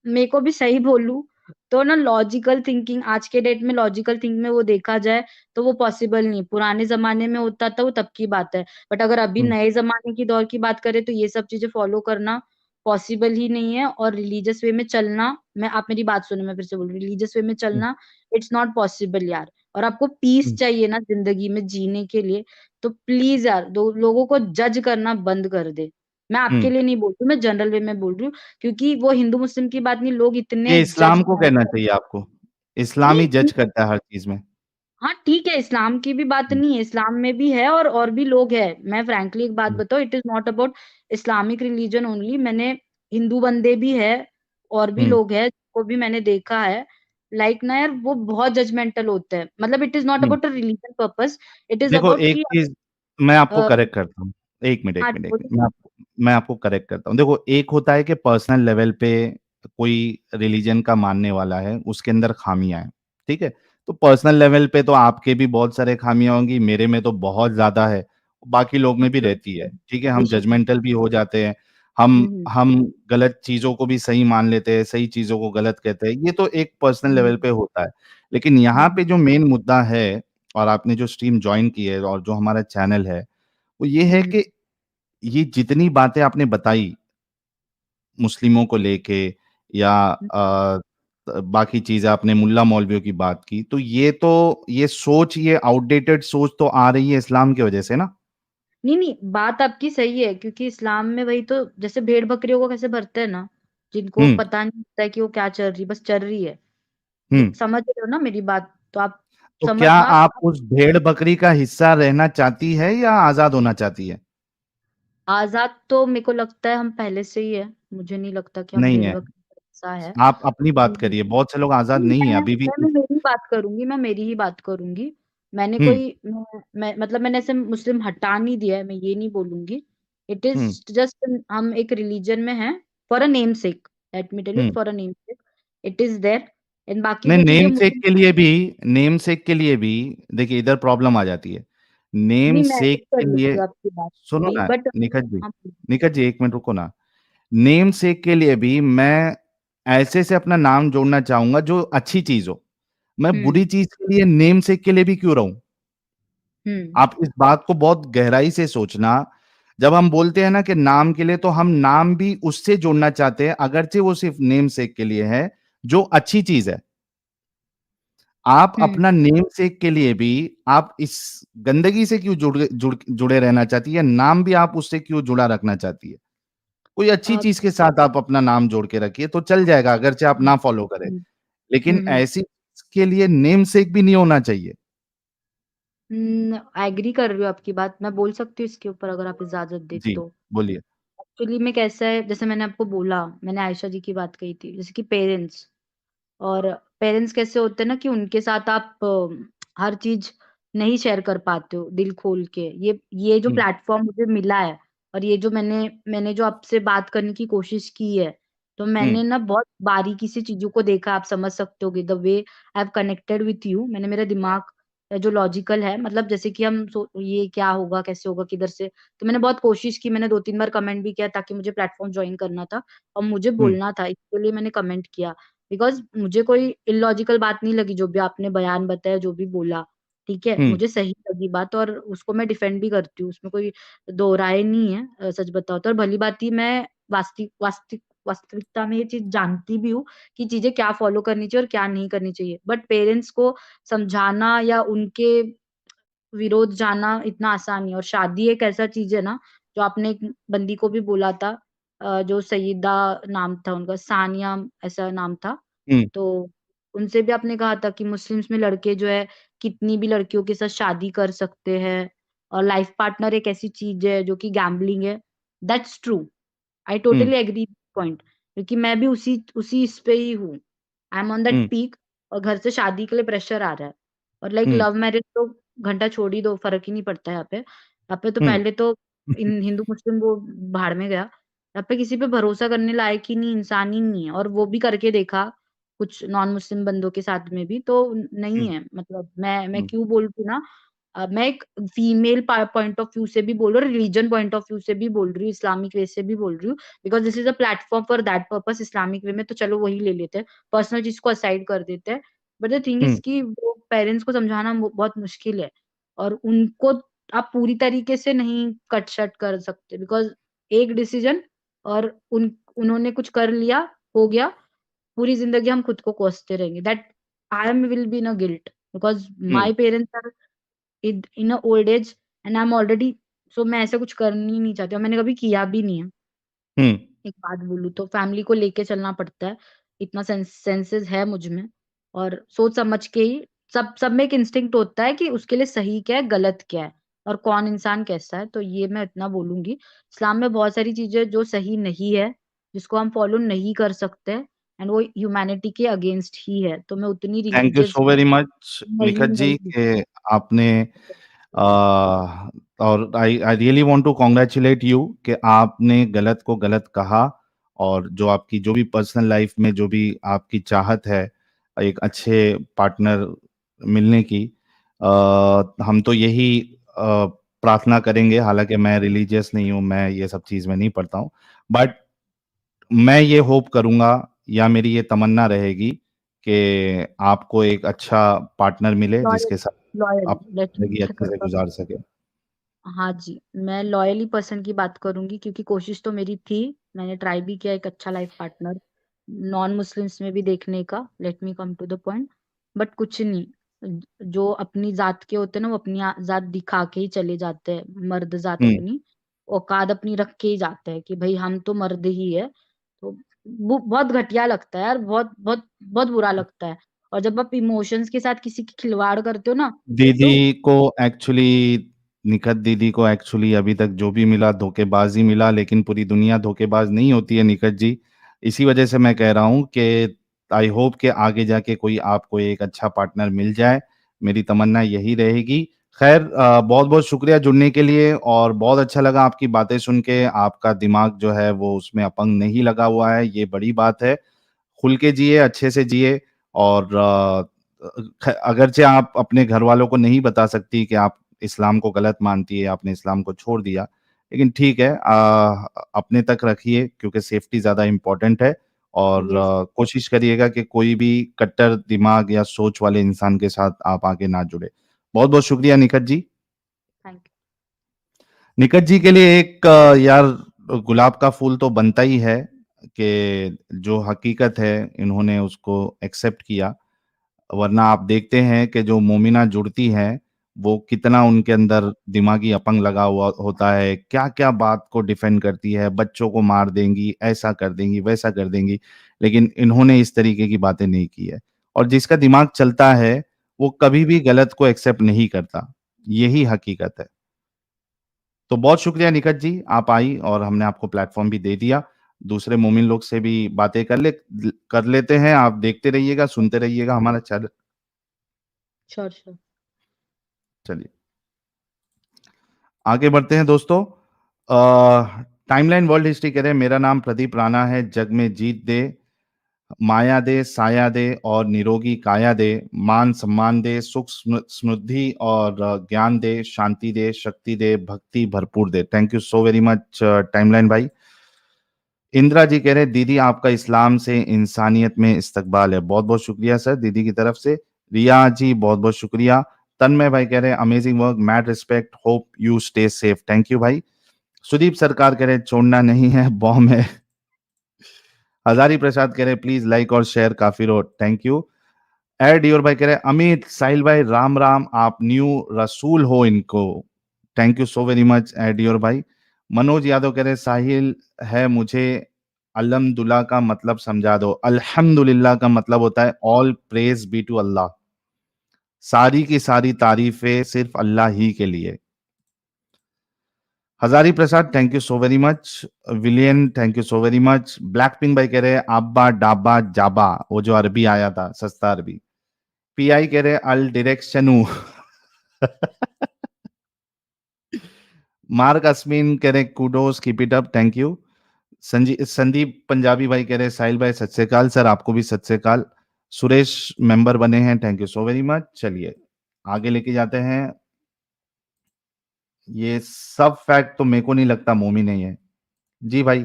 मेरे को भी सही बोलूँ तो ना लॉजिकल थिंकिंग आज के डेट में लॉजिकल थिंक में वो देखा जाए तो वो पॉसिबल नहीं। पुराने ज़माने में होता था वो तब की बात है। बट अगर अभी हुँ, नए ज़माने की दौर की बात करें तो ये सब चीज़ें फ़ॉलो करना पॉसिबल ही नहीं है और रिलीजियस वे में चलना आप मेरी बात सुनो मैं फिर से बोल रही हूँ, रिलीजियस वे में हुँ, चलना इट्स नॉट पॉसिबल यार। और आपको पीस हुँ, चाहिए ना ज़िंदगी में जीने के लिए तो प्लीज़ यार दो लोगों को जज करना बंद कर दे। मैं आपके हुँ। लिए नहीं बोल रही हूँ, मैं जनरल वे में बोल रही हूँ क्योंकि वो हिंदू मुस्लिम की बात नहीं लोग इतने ये जज इस्लाम को कहना करते हैं। चाहिए आपको। इस्लाम ही नहीं जज करता है हर चीज़ में। हाँ, ठीक है, इस्लाम की भी बात हुँ, नहीं है, इस्लाम में भी है और भी लोग हैं। मैं फ्रैंकली एक बात हुँ, बताऊँ it is not about Islamic religion only मैंने हिंदू बंदे भी हैं और भी हुँ, लोग हैं जिनको भी मैंने देखा है। लाइक ना यार वो बहुत जजमेंटल होते हैं। मतलब it is not hmm. About a religion purpose, it is देखो अबाउट एक कि चीज़ मैं आपको अ, करेक्ट करता हूँ। 1 मिनट, 1 हाँ, मिनट, 1 बोलिए। मिनट मैं आपको करेक्ट करता हूँ। देखो एक होता है कि पर्सनल लेवल पे कोई रिलीजन का मानने वाला है, उसके अंदर खामियाँ हैं, ठीक है? तो पर्सनल लेवल पे तो आपके भी बहुत सारे खामियाँ होंगी, मेरे में तो बहुत ज़्यादा है, बाकी लोग में भी रहती है, ठीक है? हम बेशक। जजमेंटल भी हो जाते हैं, हुँ, हम हुँ। हम गलत चीज़ों को भी सही मान लेते हैं, सही चीज़ों को गलत कहते हैं, ये तो एक पर्सनल हुँ, लेवल पे होता है। लेकिन यहाँ हुँ, पे जो मेन मुद्दा है और आपने जो स्ट्रीम जॉइन की है और जो हमारा चैनल है, वो ये है हुँ, कि ये जितनी बातें आपने बताई मुस्लिमों को लेके या हुँ। बाकी चीज़ें आपने मुल्ला मौलवियों की बात की, तो ये सोच ये आउटडेटेड सोच तो आ रही है इस्लाम की वजह से ना? नहीं, नहीं, बात आपकी सही है क्योंकि इस्लाम में वही तो जैसे भेड़-बकरियों को कैसे भरते हैं ना, जिनको हुँ, पता नहीं होता है कि वो क्या चल रही बस चल रही है। हुँ। समझ रहे हो ना मेरी बात? तो आप तो समझ क्या हाँ, आप आप उस भेड़-बकरी का हिस्सा रहना चाहती है या आज़ाद होना चाहती है? आज़ाद तो मेरे को लगता है हम पहले से ही है। मुझे नहीं लगता कि हम नहीं है। भेड़-बकरी का हिस्सा है। आप अपनी बात हुँ। करिए, बहुत से लोग आज़ाद नहीं, नहीं है, मैं अभी भी मैं मेरी ही बात करूँगी, मैं मेरी ही बात करूँगी। मैंने हुँ, कोई मैं मतलब मैंने ऐसे मुस्लिम हटा नहीं दिया है, मैं ये नहीं बोलूँगी। इट हुँ, इज़ जस्ट हम एक रिलीजन में हैं for a name sake, let me tell you हुँ। For a name sake it is there and बाकी नहीं, जो चीज़ें मुझे नेम सेक के लिए भी देखिए इधर प्रॉब्लम आ जाती है। नेम नहीं मैं एग्री सेक कर के लेती लिए हूँ आपकी बात सुनो भी ना बट हाँ, निखत जी 1 मिनट रुको ना। नेम सेक के लिए भी मैं ऐसे से अपना नाम जोड़ना चाहूँगा जो अच्छी चीज़ हो। मैं हुँ, बुरी चीज़ के लिए नेम सेक के लिए भी क्यों रहूँ? हुँ। आप इस बात को बहुत गहराई से सोचना। जब हम बोलते हैं ना कि नाम के लिए तो हम नाम भी उससे जोड़ना चाहते हैं, अगरचे वो सिर्फ़ नेम सेक के लिए है, जो अच्छी चीज़ है। आप हुँ। अपना नेमसेक के लिए भी आप इस गंदगी से क्यों जुड़े रहना चाहती है? नाम भी आप उससे क्यों जुड़ा रखना चाहती है? कोई अच्छी अ, चीज़ के साथ आप अपना नाम जोड़ के रखिए तो चल जाएगा अगरचे आप हुँ, ना फ़ॉलो करें। हुँ, लेकिन हुँ, हुँ। ऐसी के लिए नेमसेक भी नहीं होना चाहिए। एग्री कर रही हूँ आपकी बात। मैं बोल सकती हूँ इसके ऊपर अगर आप इजाज़त दें जी, तो। बोलिए। एक्चुअली में कैसा है जैसे मैंने आपको बोला, मैंने आयशा जी की बात कही थी, जैसे कि पेरेंट्स और पेरेंट्स कैसे होते हैं ना कि उनके साथ आप हर चीज़ नहीं शेयर कर पाते हो दिल खोल के। ये जो हुँ, प्लेटफ़ॉर्म मुझे मिला है और ये जो मैंने जो आपसे बात करने की कोशिश की है, तो हुँ, मैंने ना बहुत बारीकी से चीज़ों को देखा, आप समझ सकते होगे the way I have connected with you मैंने मेरा दिमाग जो लॉजिकल है मतलब जैसे कि हम ये क्या होगा, कैसे होगा, किधर से तो मैंने बहुत कोशिश की, मैंने 2-3 बार कमेंट भी किया ताकि मुझे प्लेटफ़ॉर्म जॉइन करना था और मुझे हुँ, बोलना था, इसके लिए मैंने कमेंट किया। बिकॉज़ मुझे कोई इलॉजिकल बात नहीं लगी जो भी आपने बयान बताया, जो भी बोला, ठीक है? हुँ, मुझे सही लगी बात और उसको मैं डिफेंड भी करती हूँ, उसमें कोई दो राय नहीं है सच बताऊँ तो और भली-भाँति मैं वास्तविकता में ये चीज़ जानती भी हूँ कि चीज़ें क्या फ़ॉलो करनी चाहिए और क्या नहीं करनी चाहिए। बट पेरेंट्स को समझाना या उनके विरोध जाना इतना आसान नहीं है और शादी एक ऐसा चीज़ है ना, जो आपने एक बंदी को भी बोला था जो सईदा नाम था उनका, सानिया ऐसा नाम था। हुँ, तो उनसे भी आपने कहा था कि मुस्लिम्स में लड़के जो है, कितनी भी लड़कियों के साथ शादी कर सकते हैं और लाइफ़ पार्टनर एक ऐसी चीज़ है जो कि गैम्बलिंग है। That's true. आई हुँ, टोटली एग्री पॉइंट क्योंकि मैं भी उसी इस पे ही हूँ। आई एम ऑन दैट हुँ, पीक और घर से शादी के लिए प्रेशर आ रहा है और लाइक हुँ, लव मैरिज तो घंटा छोड़ ही दो, फ़र्क ही नहीं पड़ता है यहाँ पे। यहाँ पे तो हुँ, पहले तो इन हिंदू-मुस्लिम वो भाड़ में गया। यहाँ पे किसी पे भरोसा करने लायक ही नहीं, इंसान ही नहीं है और वो भी करके देखा, कुछ नॉन मुस्लिम बंदों के साथ में भी तो नहीं हुँ, है। मतलब मैं हुँ, क्यों बोलती हूँ ना मैं एक फीमेल पॉइंट ऑफ व्यू से भी बोल रही हूँ, रिलीजन पॉइंट ऑफ व्यू से भी बोल रही हूँ, इस्लामिक वे से भी बोल रही हूँ, because this is a platform for that purpose Islamic way में, तो चलो वही ले लेते हैं, पर्सनल चीज को असाइड कर देते हैं। बट द थिंग इज कि वो पेरेंट्स को समझाना बहुत मुश्किल है, और उनको आप पूरी तरीके से नहीं कट शट कर सकते, बिकॉज एक डिसीजन और उन्होंने कुछ कर लिया, हो गया, पूरी जिंदगी हम खुद को कोसते रहेंगे, that I am will be in a guilt, because my parents are in a old age and I am already, so मैं ऐसा कुछ करनी ही नहीं चाहती, और मैंने कभी किया भी नहीं है। एक बात बोलूँ तो फैमिली को लेके चलना पड़ता है, इतना सेंसेस है मुझ में, और सोच समझ के ही सब में एक इंस्टिंक्ट होता है कि उसके लिए सही क्या है, गलत क्या है, और कौन इंसान कैसा है। तो ये मैं इतना बोलूँगी, इस्लाम में बहुत सारी चीज़ें जो सही नहीं है, जिसको हम फॉलो नहीं कर सकते, एंड वो ह्यूमैनिटी के अगेंस्ट ही है। तो मैं उतनी thank you religious so very much नहीं निखत जी नहीं कि आपने और I I really want to congratulate you कि आपने गलत को गलत कहा, और जो आपकी जो भी पर्सनल लाइफ में जो भी आपकी चाहत है एक अच्छे पार्टनर मिलने की, हम तो यही प्रार्थना करेंगे। हालांकि मैं रिलीजियस नहीं हूँ, मैं ये सब चीज़ में नहीं पढ़ता हूँ, बट मैं ये होप करूंगा या मेरी ये तमन्ना रहेगी कि आपको एक अच्छा पार्टनर मिले लॉयल जिसके साथ लॉयल आप लेट मी जिंदगी अच्छे से गुजार सके। हाँ जी, मैं लॉयली पर्सन की बात करूँगी, क्योंकि कोशिश तो मेरी थी, मैंने ट्राई भी किया एक अच्छा लाइफ पार्टनर नॉन मुस्लिम्स में भी देखने का, let me come to the point, but कुछ नहीं, जो अपनी जात के होते हैं ना, वो अपनी जात दिखा के ही चले जाते हैं, मर्द जात हम्म अपनी औकात अपनी रख के ही जाते हैं कि भाई हम तो मर्द ही है। तो बहुत घटिया लगता है यार, बहुत बहुत बहुत बुरा लगता है। और जब आप इमोशंस के साथ किसी की खिलवाड़ करते हो ना, तो दीदी को एक्चुअली निखत दीदी को एक्चुअली अभी तक जो भी मिला धोखेबाज ही मिला, लेकिन पूरी दुनिया धोखेबाज नहीं होती है निखत जी। इसी वजह से मैं कह रहा हूँ कि आई होप कि आगे जाके कोई आपको एक अच्छा पार्टनर मिल जाए, मेरी तमन्ना यही रहेगी। खैर, बहुत बहुत शुक्रिया जुड़ने के लिए, और बहुत अच्छा लगा आपकी बातें सुन के। आपका दिमाग जो है वो उसमें अपंग नहीं लगा हुआ है, ये बड़ी बात है। खुल के जिए, अच्छे से जिए, और अगरचे आप अपने घर वालों को नहीं बता सकती कि आप इस्लाम को गलत मानती है, आपने इस्लाम को छोड़ दिया, लेकिन ठीक है, अपने तक रखिए क्योंकि सेफ्टी ज़्यादा इम्पोर्टेंट है। और ये कोशिश करिएगा कि कोई भी कट्टर दिमाग या सोच वाले इंसान के साथ आप आगे ना जुड़े। बहुत बहुत शुक्रिया निखत जी। थैंक निकट जी के लिए एक यार गुलाब का फूल तो बनता ही है कि जो हकीकत है इन्होंने उसको एक्सेप्ट किया, वरना आप देखते हैं कि जो मोमिना जुड़ती हैं वो कितना उनके अंदर दिमागी अपंग लगा हुआ होता है, क्या क्या बात को डिफेंड करती है, बच्चों को मार देंगी, ऐसा कर देंगी, वैसा कर देंगी, लेकिन इन्होंने इस तरीके की बातें नहीं की है। और जिसका दिमाग चलता है वो कभी भी गलत को एक्सेप्ट नहीं करता, यही हकीकत है। तो बहुत शुक्रिया निकट जी, आप आई और हमने आपको प्लेटफॉर्म भी दे दिया। दूसरे मोमिन लोग से भी बातें कर लेते हैं। आप देखते रहिएगा, सुनते रहिएगा हमारा चैनल। Sure sure. चलिए आगे बढ़ते हैं दोस्तों। टाइमलाइन वर्ल्ड हिस्ट्री कह रहे हैं, मेरा नाम प्रदीप राणा है। जग में जीत दे, माया दे, साया दे और निरोगी काया दे, मान सम्मान दे, सुख समृद्धि और ज्ञान दे, शांति दे, शक्ति दे, भक्ति भरपूर दे। Thank you so very much timeline भाई। इंदिरा जी कह रहे हैं, दीदी आपका इस्लाम से इंसानियत में इस्तकबाल है। बहुत बहुत शुक्रिया सर दीदी की तरफ से। रिया जी बहुत बहुत शुक्रिया। तन्मय भाई कह रहे हैं, amazing work, mad respect, hope you stay safe. Thank you भाई। सुदीप सरकार कह रहे हैं, छोड़ना नहीं है, बॉम्ब है। हजारी प्रसाद कह रहे हैं, प्लीज लाइक और शेयर काफी रो। Thank you. एड योर भाई कह रहे हैं, अमित साहिल भाई राम राम, आप न्यू रसूल हो इनको। Thank you so very much एड योर भाई। मनोज यादव कह रहे हैं, साहिल है, मुझे अल्हम्दुलिल्लाह का मतलब समझा दो। अल्हम्दुलिल्लाह का मतलब होता है all praise be to Allah, सारी की सारी तारीफें सिर्फ अल्लाह ही के लिए। Hazari Prasad thank you so very much. Willian thank you so very much. Black pink भाई कह रहे हैं, आब्बा डाबा जाबा, वो जो अरबी आया था, सस्ता अरबी। पीआई कह रहे हैं, अल डायरेक्शनु। मार्क अस्मिन कह रहे हैं, kudos keep it up, thank you. Sandeep Punjabi भाई कह रहे हैं, साहिल भाई सत श्री अकाल। सर आपको भी सत श्री अकाल। सुरेश मेंबर बने हैं, thank you so very much. चलिए आगे लेके जाते हैं। ये सब फैक्ट तो मेरे को नहीं लगता मोमी नहीं है। जी भाई,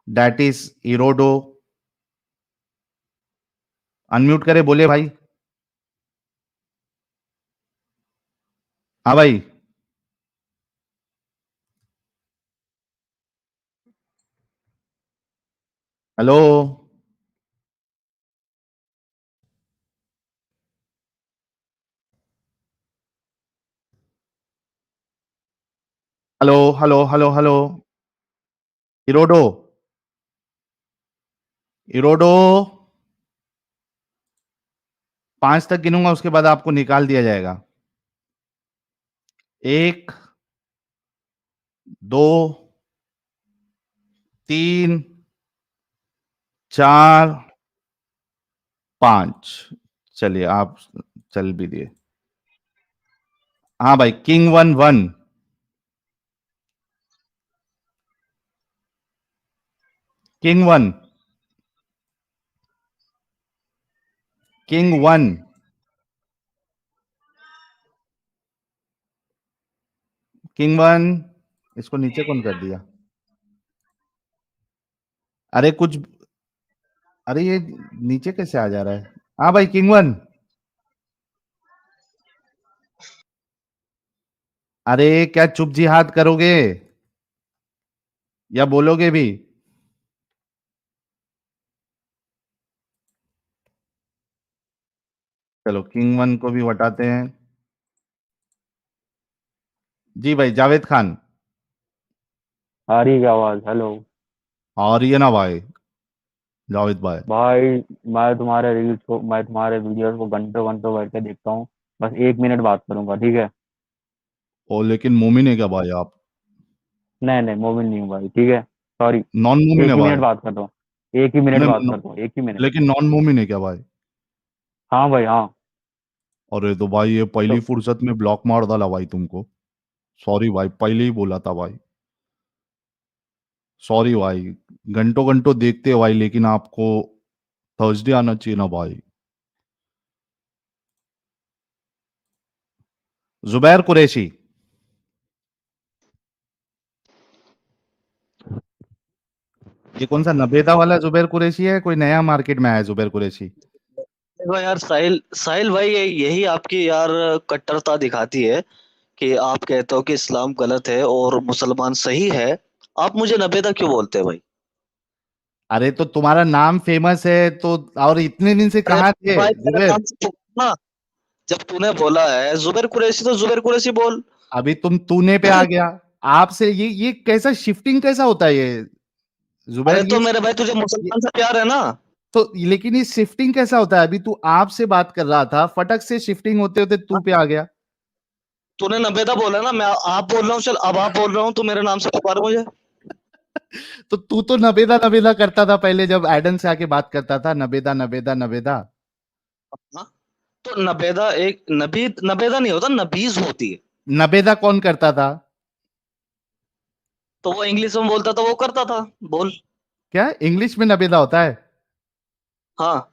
दैट इज इरोडो। अनम्यूट करे, बोले भाई। हाँ भाई। Hello hello hello hello hello. इरोडो, इरोडो। 5 तक गिनूंगा, उसके बाद आपको निकाल दिया जाएगा। 1, 2, 3, 4, 5। चलिए, आप चल भी दिए। हाँ भाई, किंग 1 1। King 1, king 1। किंग 1। इसको नीचे कौन कर दिया? अरे कुछ, अरे ये नीचे कैसे आ जा रहा है? हाँ भाई, किंग 1। अरे क्या चुप जिहाद करोगे या बोलोगे भी? चलो, किंग 1 को भी हटाते हैं। जी भाई, जावेद खान। आ रही है क्या आवाज? हेलो और ये ना भाई, जावेद भाई। भाई, मैं तुम्हारे वीडियोस को घंटों घंटों बैठ के देखता हूँ। बस 1 मिनट बात करूंगा, ठीक है? ओ, लेकिन मोमिन है क्या भाई आप? नहीं नहीं, मोमिन नहीं हूँ भाई, ठीक है? सॉरी। नॉन मोमिन एक है ही मिनट भाई? बात करता हूँ। एक ही मिनट बात नहीं, करता हूँ, एक ही मिनट। लेकिन नॉन मोमिन है क्या भाई? हाँ भाई, हाँ। अरे तो भाई, ये पहली तो फुर्सत में ब्लॉक मार डाला भाई तुमको। सॉरी भाई, पहले ही बोला था भाई। सॉरी भाई। घंटों घंटों देखते हो भाई, लेकिन आपको थर्सडे आना चाहिए ना भाई। जुबैर कुरैशी। ये कौन सा नबेदा वाला जुबैर कुरैशी है? कोई नया मार्केट में आया है जुबैर कुरैशी? देखो यार, साहिल साहिल भाई, यही आपकी यार कट्टरता दिखाती है कि आप कहते हो कि इस्लाम गलत है और मुसलमान सही है। आप मुझे नबेदा क्यों बोलते हैं भाई? अरे तो तुम्हारा नाम फेमस है तो, और इतने दिन से अरे कहाँ थे भाई, मेरे जुबैर? नाम से पुकारो ना। जब तूने बोला है जुबैर कुरैशी तो जुबैर कुरैशी बोल। अभी तुम तूने पे आ गया। आपसे ये कैसा शिफ्टिंग कैसा होता है ये? अरे जुबैर तो ये मेरे भाई, तुझे ये मुसलमान से प्यार है ना? तो, लेकिन ये शिफ्टिंग कैसा होता है? अभी तू आपसे बात कर रहा था, फटक से शिफ्टिंग होते होते तू हाँ? पे आ गया। तूने नबेदा बोला ना, मैं आप बोल रहा हूँ। चल, अब आप बोल रहा हूँ, तू मेरे नाम से पुकार मुझे। तो तू तो नबेदा नबेदा करता था पहले, जब एडन से आके बात करता था, नबेदा नबेदा नबेदा। हाँ? तो नबेदा एक नबेदा नहीं होता, नबीज होती है। नबेदा कौन करता था? तो वो इंग्लिश में बोलता था, वो करता था। बोल। क्या इंग्लिश में नबेदा होता है? हाँ।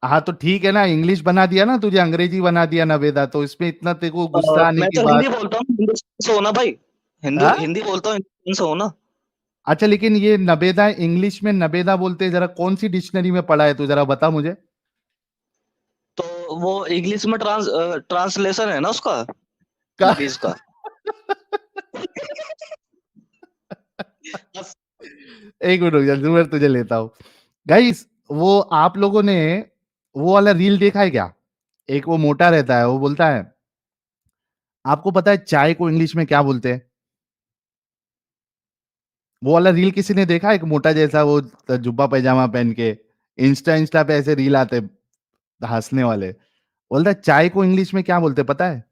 हाँ तो ठीक है ना, इंग्लिश बना दिया ना तुझे, अंग्रेजी बना दिया नबेदा, तो इसमें इतना तेरे को गुस्सा आने मैं की तो हिंदी बात? बोलता हूँ, हिंदुस्तान से हो ना भाई। हिंदू हाँ? हिंदी बोलता हूँ, हिंदुस्तान से हो ना। अच्छा, लेकिन ये नबेदा इंग्लिश में नबेदा बोलते हैं, जरा कौन सी डिक्शनरी में पढ़ा है तू, जरा बता मुझे। तो वो इंग्लिश में ट्रांसलेशन है ना उसका, का? नबीज का। बस। एक मिनट रुक जा, मैं तुझे लेता हूँ। गाइस, वो आप लोगों ने वो वाला रील देखा है क्या? एक वो मोटा रहता है, वो बोलता है, आपको पता है चाय को इंग्लिश में क्या बोलते हैं? वो वाला रील किसी ने देखा है? एक मोटा जैसा वो जुब्बा पैजामा पहन के, इंस्टा इंस्टा पे ऐसे रील आते हंसने वाले। बोलता है चाय को इंग्लिश में क्या बोलते पता है?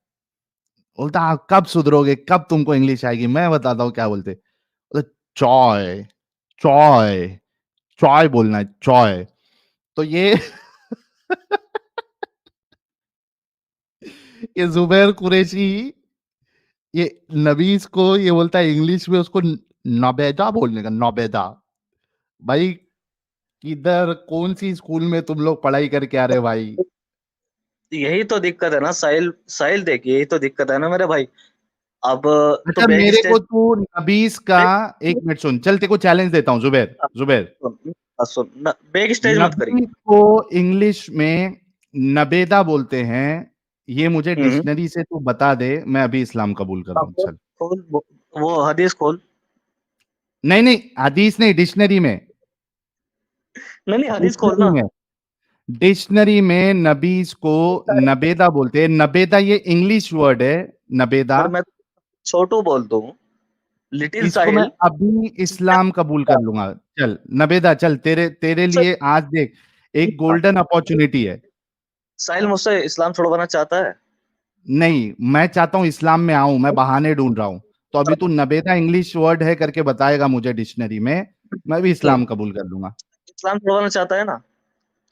बोलता कब सुधरोगे, कब तुमको इंग्लिश आएगी, मैं बताता हूँ क्या बोलते। बोलता, चॉय, चॉय, चॉय बोलना है, चॉय। तो ये ये जुबैर कुरैशी, ये नबीस को ये बोलता है इंग्लिश में, उसको नबेदा बोलने का, नबेदा। भाई, किधर कौन सी स्कूल में तुम लोग पढ़ाई करके आ रहे हो भाई? यही तो दिक्कत है ना साहिल, साहिल देखिए यही तो दिक्कत है ना मेरे भाई। अब तो अच्छा, बैक मेरे को स्टेज तू नबीस का, एक मिनट सुन, चल तेरे को चैलेंज देता हूँ जुबैर, जुबैर, सुन, बैक स्टेज मत करिए। नबीस को इंग्लिश में नबेदा बोलते हैं, ये मुझे हम्म डिक्शनरी से तू बता दे, मैं अभी इस्लाम कबूल कर रहा हूँ, खोल चल। खोल वो हदीस खोल। नहीं नहीं, हदीस नहीं, डिक्शनरी में, नहीं नहीं हदीस खोल डिक्शनरी ना। में, डिक्शनरी में नबीस को नबेदा बोलते हैं। नबेदा ये इंग्लिश वर्ड है, नबेदा। अगर मैं छोटू बोल दूं, लिटिल इसको मैं साहिल। अभी इस्लाम कबूल कर लूंगा। चल नबेदा, चल, तेरे तेरे लिए आज देख, एक गोल्डन अपॉर्चुनिटी है। साहिल मुझसे इस्लाम छुड़वाना चाहता है। नहीं, मैं चाहता हूं इस्लाम में आऊं, मैं बहाने ढूंढ रहा हूं। तो अभी तू नबेदा इंग्लिश वर्ड है करके बताएगा मुझे डिक्शनरी में, मैं भी चल, इस्लाम कबूल कर लूंगा। इस्लाम छुड़वाना चाहता है ना।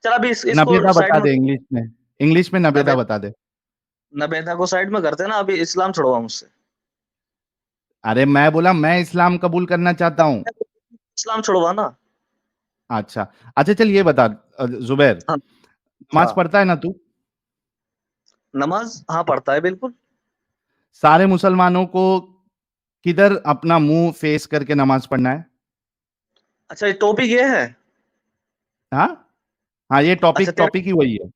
चल अभी इसको नबेदा साइड बता में, दे इंग्लिश में, इंग्लिश में नबेदा नबे बता दे। नबेदा को साइड में करते ना, अभी इस्लाम छुड़वा मुझसे। अरे मैं बोला मैं इस्लाम कबूल करना चाहता हूं। इस्लाम छुड़वा ना। अच्छा, अच्छा, चल ये बता, जुबैर, हाँ नमाज हाँ, पढ़ता है ना तू? नमाज हाँ पढ़ता है बिल्कुल। सारे मुसलमानों को किधर अपना मुंह फेस करके नमाज पढ़ना है? अच्छा ये टॉपिक ये है। हाँ, हाँ, ये अच्छा टॉपिक तेरा, टॉपिक ही वही है,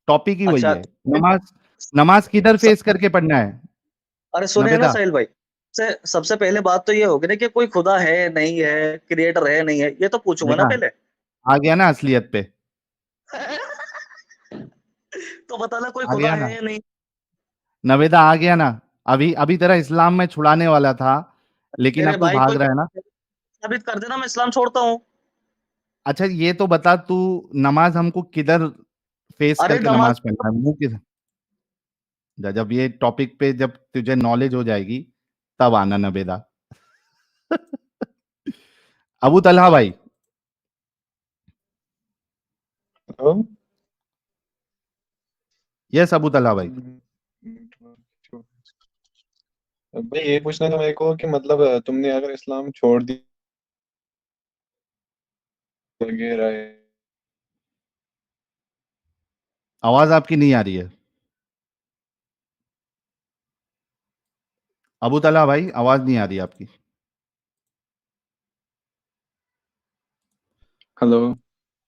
टॉपिक ही वही अच्छा है। नमाज, नमाज किधर स- फेस करके पढ़ना है? अरे सुनिए ना नबेदा साहिल भाई, सबसे पहले बात तो ये होगी ना कि कोई खुदा है नहीं है, क्रिएटर है नहीं है, ये तो पूछूंगा ना देखा, पहले। आ गया ना असलियत पे, तो बताना कोई आ खुदा गया है ना या नहीं। नवेदा, आ गया ना। अभी अभी तेरा इस्लाम में छुड़ाने वाला था, लेकिन मेरे अब तू भाई कोई भाग रहा है ना। साबित कर देना, मैं इस्लाम छोड़ता हूँ। अच्छा ये तो बता तू, नमाज हमको किधर फेस अरे करके नमाज, नमाज पढ़ना है, मुंह किधर? जब ये टॉपिक पे जब तुझे नॉलेज हो जाएगी, तब आना नबेदा। अबू तलहा भाई, हेलो। यस अबू तलहा भाई। भाई ये पूछना था मेरे को कि मतलब तुमने अगर इस्लाम छोड़ दिया वगैरह है। आवाज आपकी नहीं आ रही है अबू तलहा भाई, आवाज नहीं आ रही आपकी। हेलो।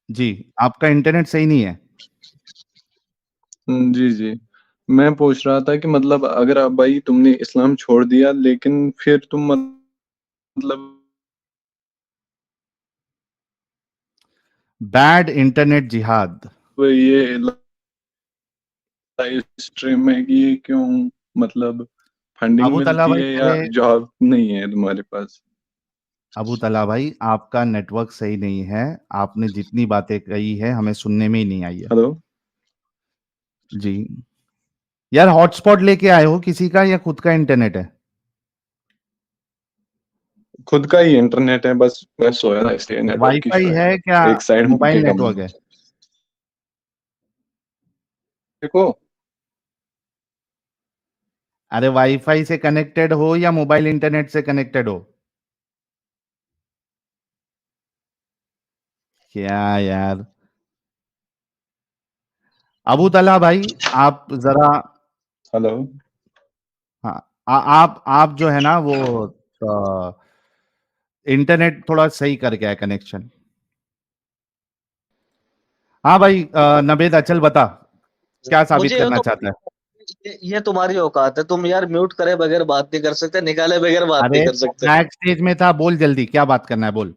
जी, आपका इंटरनेट सही नहीं है। जी जी, मैं पूछ रहा था कि मतलब अगर अब भाई तुमने इस्लाम छोड़ दिया लेकिन फिर तुम मतलब बैड इंटरनेट जिहाद। ये लाइव स्ट्रीम में ये क्यों, मतलब फंडिंग अबू तलहा मिलती भाई है या थोड़े, जॉब नहीं है तुम्हारे पास? अबू तला भाई आपका नेटवर्क सही नहीं है, आपने जितनी बातें कही है हमें सुनने में ही नहीं आई है। हेलो। जी, यार हॉटस्पॉट लेके आए हो किसी का या खुद का इंटरनेट है? खुद का ही इंटरनेट है, बस मैं सोया था इसलिए नेटवर्क वाईफाई इशू है। है क्या? एक साइड मोबाइल के कम नेटवर्क है? देखो। अरे वाईफाई से कनेक्टेड हो या मोबाइल इंटरनेट से कनेक्टेड हो? क्या यार, अबू तला भाई, आप जरा, हेलो। हाँ, आप जो है ना वो इंटरनेट थोड़ा सही कर गया है कनेक्शन। हाँ भाई, नबेद अचल बता, क्या साबित मुझे ये करना तो, चाहता है? ये तुम्हारी औकात है, तुम यार म्यूट करे बगैर बात नहीं कर सकते, निकाले बगैर बात नहीं अरे कर सकते। बैक स्टेज में था, बोल जल्दी, क्या बात करना है बोल।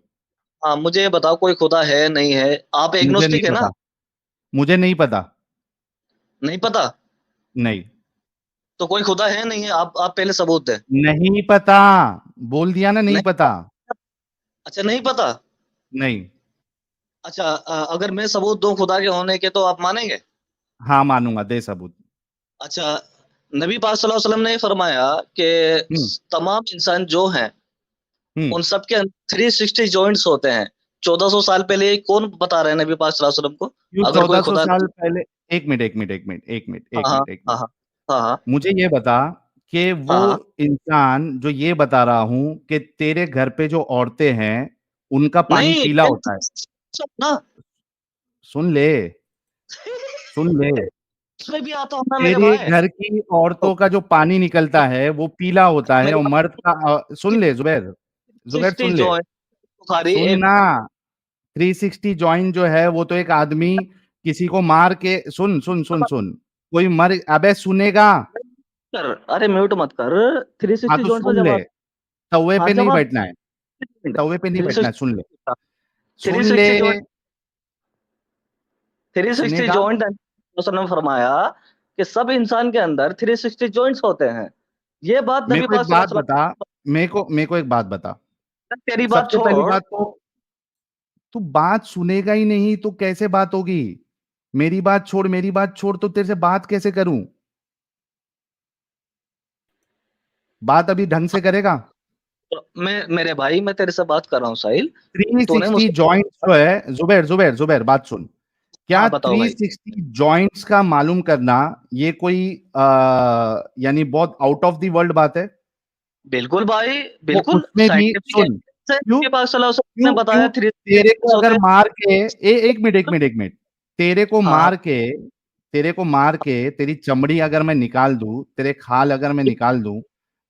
हाँ मुझे ये बताओ कोई खुदा है नहीं है, आप मुझे एग्नोस्टिक नहीं है ना। पता, मुझे नहीं पता। नहीं पता। नहीं, तो कोई खुदा है नहीं है, आप पहले सबूत दें। नहीं पता, बोल दिया ना, नहीं नहीं पता। अच्छा नहीं पता। नहीं। अच्छा अगर मैं सबूत दूं खुदा के होने के तो आप मानेंगे। हाँ मानूंगा, दे सबूत। अच्छा, नबी पाक सल्लल्लाहु अलैहि वसल्लम ने फरमाया कि हम्म। तमाम इंसान जो हैं हम्म। उन सब के 360 जॉइंट्स होते हैं। 1400 साल पहले कौन बता रहे हैं नबी पाक सल्लल्लाहु अलैहि वसल्लम को। क्यों अगर कोई 1400 खुदा साल नहीं। पहले? एक मिनट, एक मिनट, एक मिनट, एक मिनट, हाँ एक हाँ मिनट, एक हाँ मिनट, हाँ हाँ हाँ मुझे ये बता कि वो हाँ हाँ। इंसान जो ये बता रहा हूं कि तेरे घर पे जो औरतें हैं उनका पानी नहीं पीला होता है, ना। सुन ले, सुन ले, उसमें भी आता हूँ ना मेरे तेरे भाई। घर की औरतों का जो पानी निकलता है वो पीला होता है, मेरे और मर्द का सुन ले जुबैर, जुबैर 60 सुन ले, जॉइंट बुखारी सुन एक ना। 360 जॉइंट जो है वो तो एक आदमी किसी को मार के, सुन सुन सुन सुन, कोई मर, अबे सुनेगा। कर, अरे म्यूट मत कर। हाँ 360 तो जॉइंट का सुन ले, जवाब। तवे हाँ पे नहीं जवाब बैठना है, तवे पे नहीं बैठना है, सुन ले, थ्री सुन ले, सिक्सटी जॉइंट 360 सुनेगा। जॉइंट ने फरमाया कि सब इंसान के अंदर 360 जॉइंट्स होते हैं। ये बात मेरे नबी को पाक एक बात सल्लल्लाहु बता, मेरे को एक बात बता, अलैहि वसल्लम। तेरी बात सबसे पहली छोड़। बात तो तू बात सुनेगा ही नहीं तो कैसे बात होगी? मेरी बात छोड़, मेरी बात छोड़, तो तेरे से बात कैसे करूं? बात अभी ढंग से करेगा? मैं मेरे भाई मैं तेरे से बात कर रहा हूँ साहिल। तूने 360 मुझसे जॉइंट्स जो है, जुबैर जुबैर जुबैर बात सुन, क्या हाँ बताओ भाई। 360 जॉइंट्स का मालूम करना ये कोई यानी बहुत आउट ऑफ द वर्ल्ड बात है? बिल्कुल भाई तो बिल्कुल उसमें भी साइंटिफिक सुन, से क्यों नबी पाक सल्लल्लाहु अलैहि वसल्लम क्यों ने बताया क्यों 360 तेरे को होते अगर हैं। मार के, एक मिनट एक मिनट एक मिनट, तेरे को हाँ मार के, तेरे को मार के तेरी चमड़ी अगर मैं निकाल दूं, तेरे खाल अगर मैं निकाल दूं,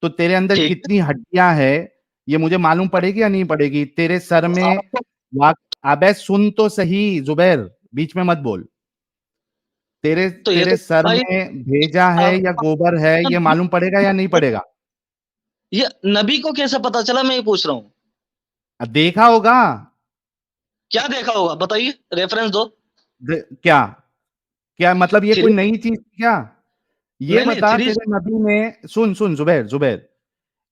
तो तेरे अंदर ठीक कितनी हड्डियां है ये मुझे मालूम पड़ेगी या नहीं पड़ेगी? तेरे सर है। में आपको वाक, अबे सुन तो सही जुबैर, बीच में मत बोल। तेरे तो ये तेरे तो सर भाई में भेजा है या गोबर है ये मालूम पड़ेगा या नहीं पड़ेगा? ये नबी को कैसे पता चला मैं ये पूछ रहा हूँ। देखा होगा। क्या देखा होगा बताइए रेफरेंस दो। क्या, क्या मतलब ये कोई थ्री नई चीज थी क्या? ये नहीं नहीं बता, थ्री तेरे नबी ने, सुन सुन जुबैर जुबैर,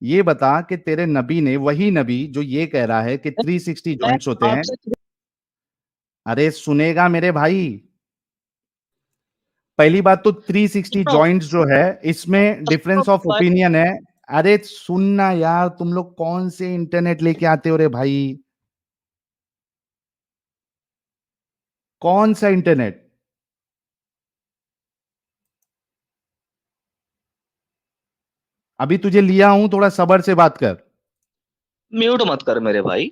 ये बता कि तेरे नबी ने, वही नबी जो ये कह रहा है कि 360 मैं जॉइंट्स होते हैं, आपसे अरे सुनेगा मेरे भाई, पहली बात तो 360 जॉइंट्स जो है इसमें डिफरेंस ऑफ ओपिनियन है। अरे सुनना यार, तुम लोग कौन से इंटरनेट लेके आते हो रे भाई, कौन सा इंटरनेट? अभी तुझे लिया हूं, थोड़ा सब्र से बात कर। म्यूट मत कर मेरे भाई।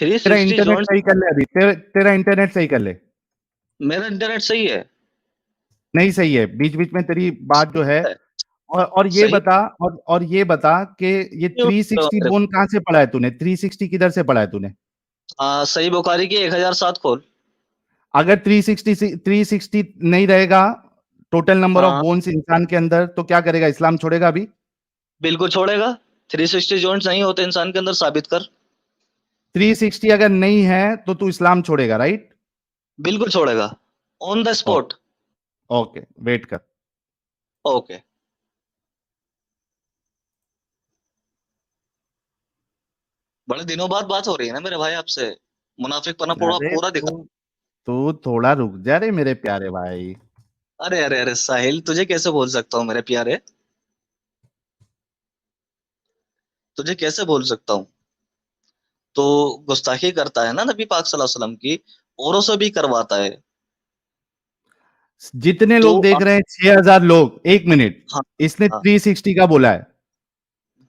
तेरा 360 इंटरनेट जॉइंट सही कर ले अभी, तेरा इंटरनेट सही कर ले। मेरा इंटरनेट सही है। नहीं सही है, बीच बीच में तेरी बात जो है। और ये सही बता, और ये बता कि ये म्यूट करो 360 मेरे बोन कहां से पढ़ा है तूने? 360 किधर से पढ़ा है तूने? सही बुखारी की 1007 खोल। अगर 360 नहीं रहेगा टोटल नंबर ऑफ हाँ बोन्स इंसान के अंदर, तो क्या करेगा? इस्लाम छोड़ेगा अभी? बिल्कुल छोड़ेगा। 360 जॉइंट्स नहीं होते इंसान के अंदर साबित कर। 360 अगर नहीं है तो तू इस्लाम छोड़ेगा, राइट? बिल्कुल छोड़ेगा on the spot. Okay, wait कर। ओके बड़े दिनों बाद बात हो रही है ना मेरे भाई आपसे। मुनाफिकपना पूरा अरे पूरा दिखा। तू थोड़ा रुक जा रे मेरे प्यारे भाई। अरे अरे अरे साहिल तुझे कैसे बोल सकता हूँ मेरे प्यारे। तुझे कैसे बोल सकता हूँ। तो गुस्ताखी करता है ना नबी पाक सल्लल्लाहु अलैहि वसल्लम की। औरों से भी करवाता है। जितने तो लोग देख रहे हैं 6000 लोग, एक मिनट, हाँ इसने हाँ 360 का बोला है।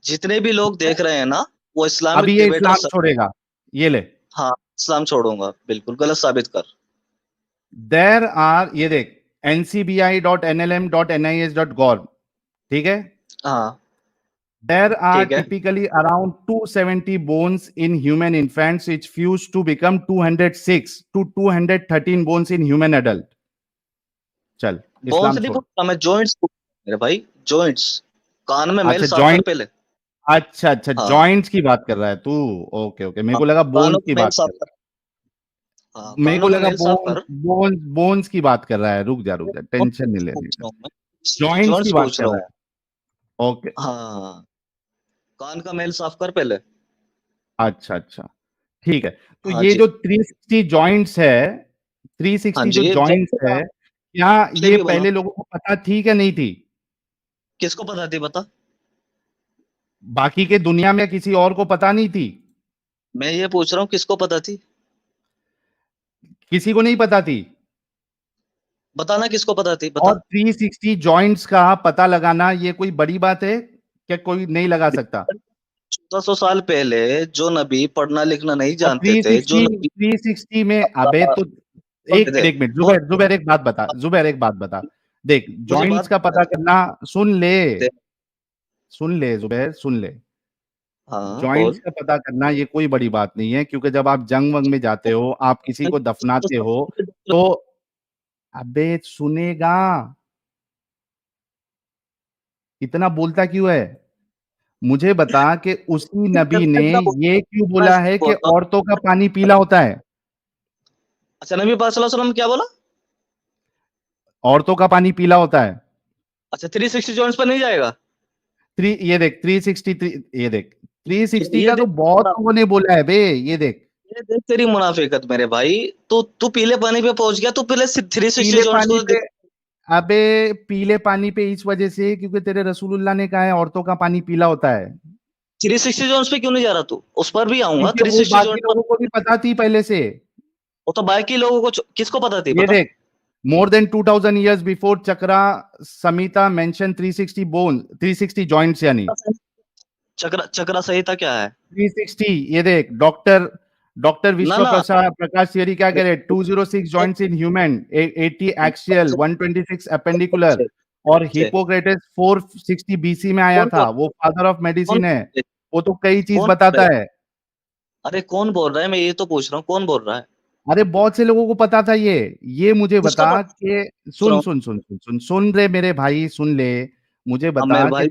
जितने भी लोग देख रहे हैं ना वो इस्लामिक अभी ये डिबेटर इस्लाम छोड़ेगा, ये ले। हाँ इस्लाम छोड़ूंगा बिल्कुल गलत साबित कर। देर आर, ये देख, ncbi.nlm.nis.gov, ठीक है? हाँ There are ठीक है। typically around 270 bones in human infants which fuse to become 206 to 213 bones in human adult. चल, बोन्स इस्लाम नहीं छोड़। पूछता मैं जॉइंट्स मेरे भाई जॉइंट्स। कान में मेल अच्छा साफ कर जॉइंट, पहले। अच्छा अच्छा, हाँ जॉइंट्स की बात कर रहा है तू? ओके ओके, मेरे हाँ को लगा कानों बोन्स में की मेल बात साफ कर रहा कर। हाँ है, मेरे को कानों में लगा मेल साफ बोन्स कर। बोन्स बोन्स की बात कर रहा है। रुक जा रुक जा, टेंशन नहीं लेनी, पूछ रहा हूँ मैं। जॉइंट्स की जॉइंट्स बात पूछ कर रहा रहा हूँ। है। ओके, हाँ कान का मेल साफ कर पहले। अच्छा अच्छा, ठीक है। तो हाँ ये जी जो 360 जॉइंट्स है, हाँ 360 जो जी जॉइंट्स है, क्या पहले ये भी बना। पहले लोगों को पता थी क्या नहीं थी? किसको पता थी बता। बाकी के दुनिया में किसी और को पता नहीं थी? मैं ये पूछ रहा हूँ किसको पता थी। किसी को नहीं पता थी? बताना किसको पता थी और बता। 360 जॉइंट्स का पता लगाना ये कोई बड़ी बात है क्या? कोई नहीं लगा सकता? 1400 साल पहले जो नबी पढ़ना लिखना नहीं और जानते थे जो नबी 360 में, अबे तो सुन एक ले मिनट एक मिनट, बहुत जुबैर जुबैर एक बात बता, जुबैर एक बात बता, देख मुझे जॉइंट्स बात का पता करना, सुन ले जुबैर, सुन ले। हाँ जॉइंट्स बोल। का पता करना ये कोई बड़ी बात नहीं है, क्योंकि जब आप जंग वंग में जाते हो, आप किसी को दफनाते हो, तो अबे सुनेगा, इतना बोलता क्यों है? मुझे बता कि उसी नबी ने ये क्यों बोला है कि औरतों का पानी पीला होता है? अच्छा, नबी पाक सल्लल्लाहु अलैहि वसल्लम क्या बोला? औरतों का पानी पीला होता है। अच्छा, 360 जॉइंट्स पर नहीं जाएगा? ये देख 360, ये देख 360 ये का तो देख बहुत लोगों ने बोला है बे, ये देख। ये देख तेरी मुनाफिकत मेरे भाई। तू पीले पानी पे पहुंच गया, तू पहले 360 पीले जॉइंट्स पानी को पे, अबे पीले पानी पे इस वजह से क्योंकि तेरे रसूलुल्लाह ने कहा है औरतों का पानी पीला होता है। 360 जॉइंट्स पे क्यों नहीं जा रहा तू? उस पर भी आऊंगा। क्योंकि वो 360 बाकी जॉइंट्स पर लोगों को भी पता थी पहले से। वो तो बाकी लोगों को किसको पता थी? ये पता देख, more than 2000 years before चक्रा समिता mentioned 360 बोन, 360 joints यानी चक्रा संहिता क्या है? 360। ये देख डॉक्टर ना विश्व ना प्रकाश थियरी क्या कह रहे, 206 joints in human, 80 axial, 126 appendicular, और हिपोक्रेटिस 460 बीसी में आया कौन था, बोल वो फादर ऑफ कौन मेडिसिन है, वो तो कई चीज कौन बोल रहा बताता है? है। अरे कौन बोल रहा है? मैं ये तो पूछ रहा हूँ, कौन बोल रहा है? अरे बहुत से लोगों को पता था ये मुझे किसको बता पता? कि सुनो। सुन रे मेरे भाई, सुन ले। मुझे हाँ मेरे बता कि भाई,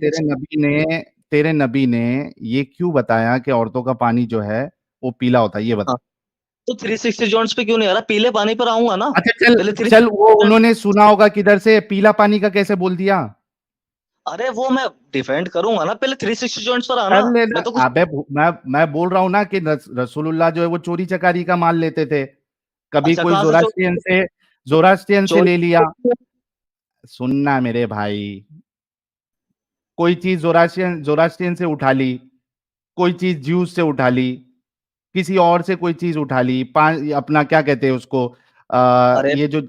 तेरे नबी ने ये क्यों बताया कि औरतों का पानी जो है वो पीला होता है, ये हाँ, बता। तो 360 जॉइंट्स पे क्यों नहीं आ रहा? पीले पानी पर आऊंगा ना। अच्छा चल पहले चल, वो 360। उन्होंने सुना होगा किधर से, पीला पानी का कैसे बोल दिया? अरे वो मैं डिफेंड करूंगा ना, पहले 360 जॉइंट्स पर आना। कर लेना। मैं तो कुछ अबे मैं बोल रहा हूँ ना कि रसूलुल्लाह जो है वो चोरी चकारी का माल लेते थे, कभी अच्छा, कोई कहाँ से जोरास्ट्रियन से चोरी ले लिया। सुनना मेरे भाई, कोई चीज जोरास्ट्रियन से उठा ली, कोई चीज ज्यूस से उठा ली, किसी और से कोई चीज उठा ली, अपना क्या कहते हैं उसको, अरे ये जो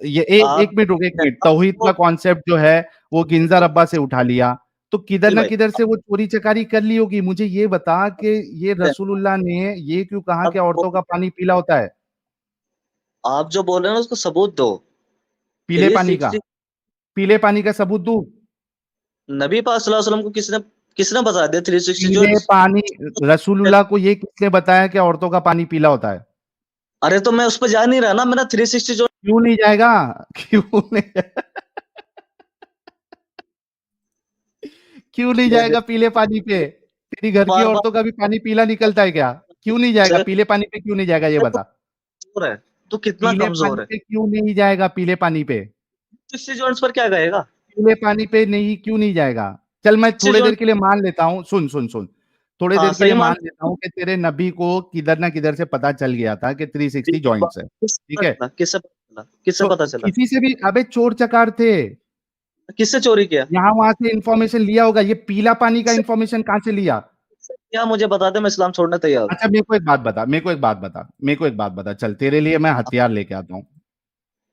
ये एक आप मिनट रुक, एक मिनट, तौहीद का कॉन्सेप्ट जो है वो गिंजा रब्बा से उठा लिया, तो किधर ना भाई, किधर से वो चोरी चकारी कर ली होगी। मुझे ये बता कि ये रसूलुल्लाह ने ये क्यों कहा कि औरतों का पानी पीला होता है? आप जो बोल रहे हैं ना उसको सबूत दो। पीले पानी का, 360 पीले पानी का सबूत दूं? नबी पाक सल्लल्लाहु अलैहि वसल्लम को किसने किसने बता दिया 360 पीले जॉइंट्स? पानी, रसूलुल्लाह को ये किसने बताया कि औरतों का पानी पीला होता है? अरे तो मैं उस पर जा नहीं रहा ना, मेरा 360 जॉइंट। क्यों नहीं जाएगा? क्यों नहीं क्यों नहीं जाएगा पीले पानी पे? तेरी घर की बार औरतों का भी पानी पीला निकलता है क्या? क्यों नहीं जाएगा बार पीले पानी पे, क्यों नहीं जाएगा ये बता? कमजोर है। तू कितना पीले कमजोर पानी है? पे क्यों नहीं जाएगा? पीले पानी पे, 360 जॉइंट्स पर क्या कहेगा? पीले पानी पे नहीं क्यों नहीं जाएगा? चल मैं 360 थोड़ी देर जॉइंट। के लिए मान लेता हूँ, सुन, थोड़ी हाँ देर के सही लिए मान। मान लेता हूँ कि तेरे नबी को किधर ना किधर से पता चल गया था कि 360 जॉइंट्स है, ठीक है? किससे तो पता चला? किसी से भी, अबे चोर चकार थे, किससे चोरी किया? यहाँ वहां से इंफॉर्मेशन लिया होगा। ये पीला पानी का इंफॉर्मेशन कहाँ से लिया? क्या मुझे बता दे, मैं इस्लाम छोड़ने तैयार हूँ। अच्छा मेरे को एक बात बता, चल तेरे लिए मैं हथियार लेके आता हूँ।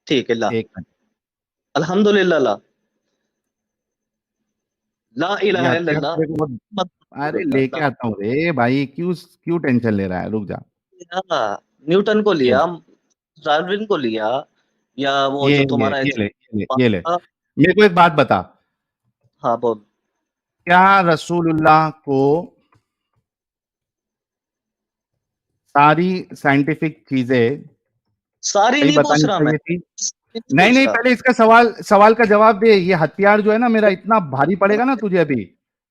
ठीक है, ला। एक मिनट, अल्हम्दुलिल्लाह, ला। ला ये इलाहा हथियार इल्लल्लाह। तेरे को बहुत, मोहम्मद अरे रसूलुल्लाह, लेके ला। आता हूँ रे भाई, क्यों क्यों टेंशन ले रहा है, रुक जा। हाँ, न्यूटन को ये लिया, डार्विन को लिया, या वो ये जो ये तुम्हारा ये ले था। मेरे को एक बात बता, हाँ बोल। क्या रसूलुल्लाह को सारी साइंटिफिक चीजें सारी सही नहीं पूछ बतानी रहा मैं, चाहिए थी? नहीं नहीं पूछ नहीं, रहा। पहले इसका सवाल का जवाब दे। ये हथियार जो है ना मेरा, इतना भारी पड़ेगा ना तुझे अभी,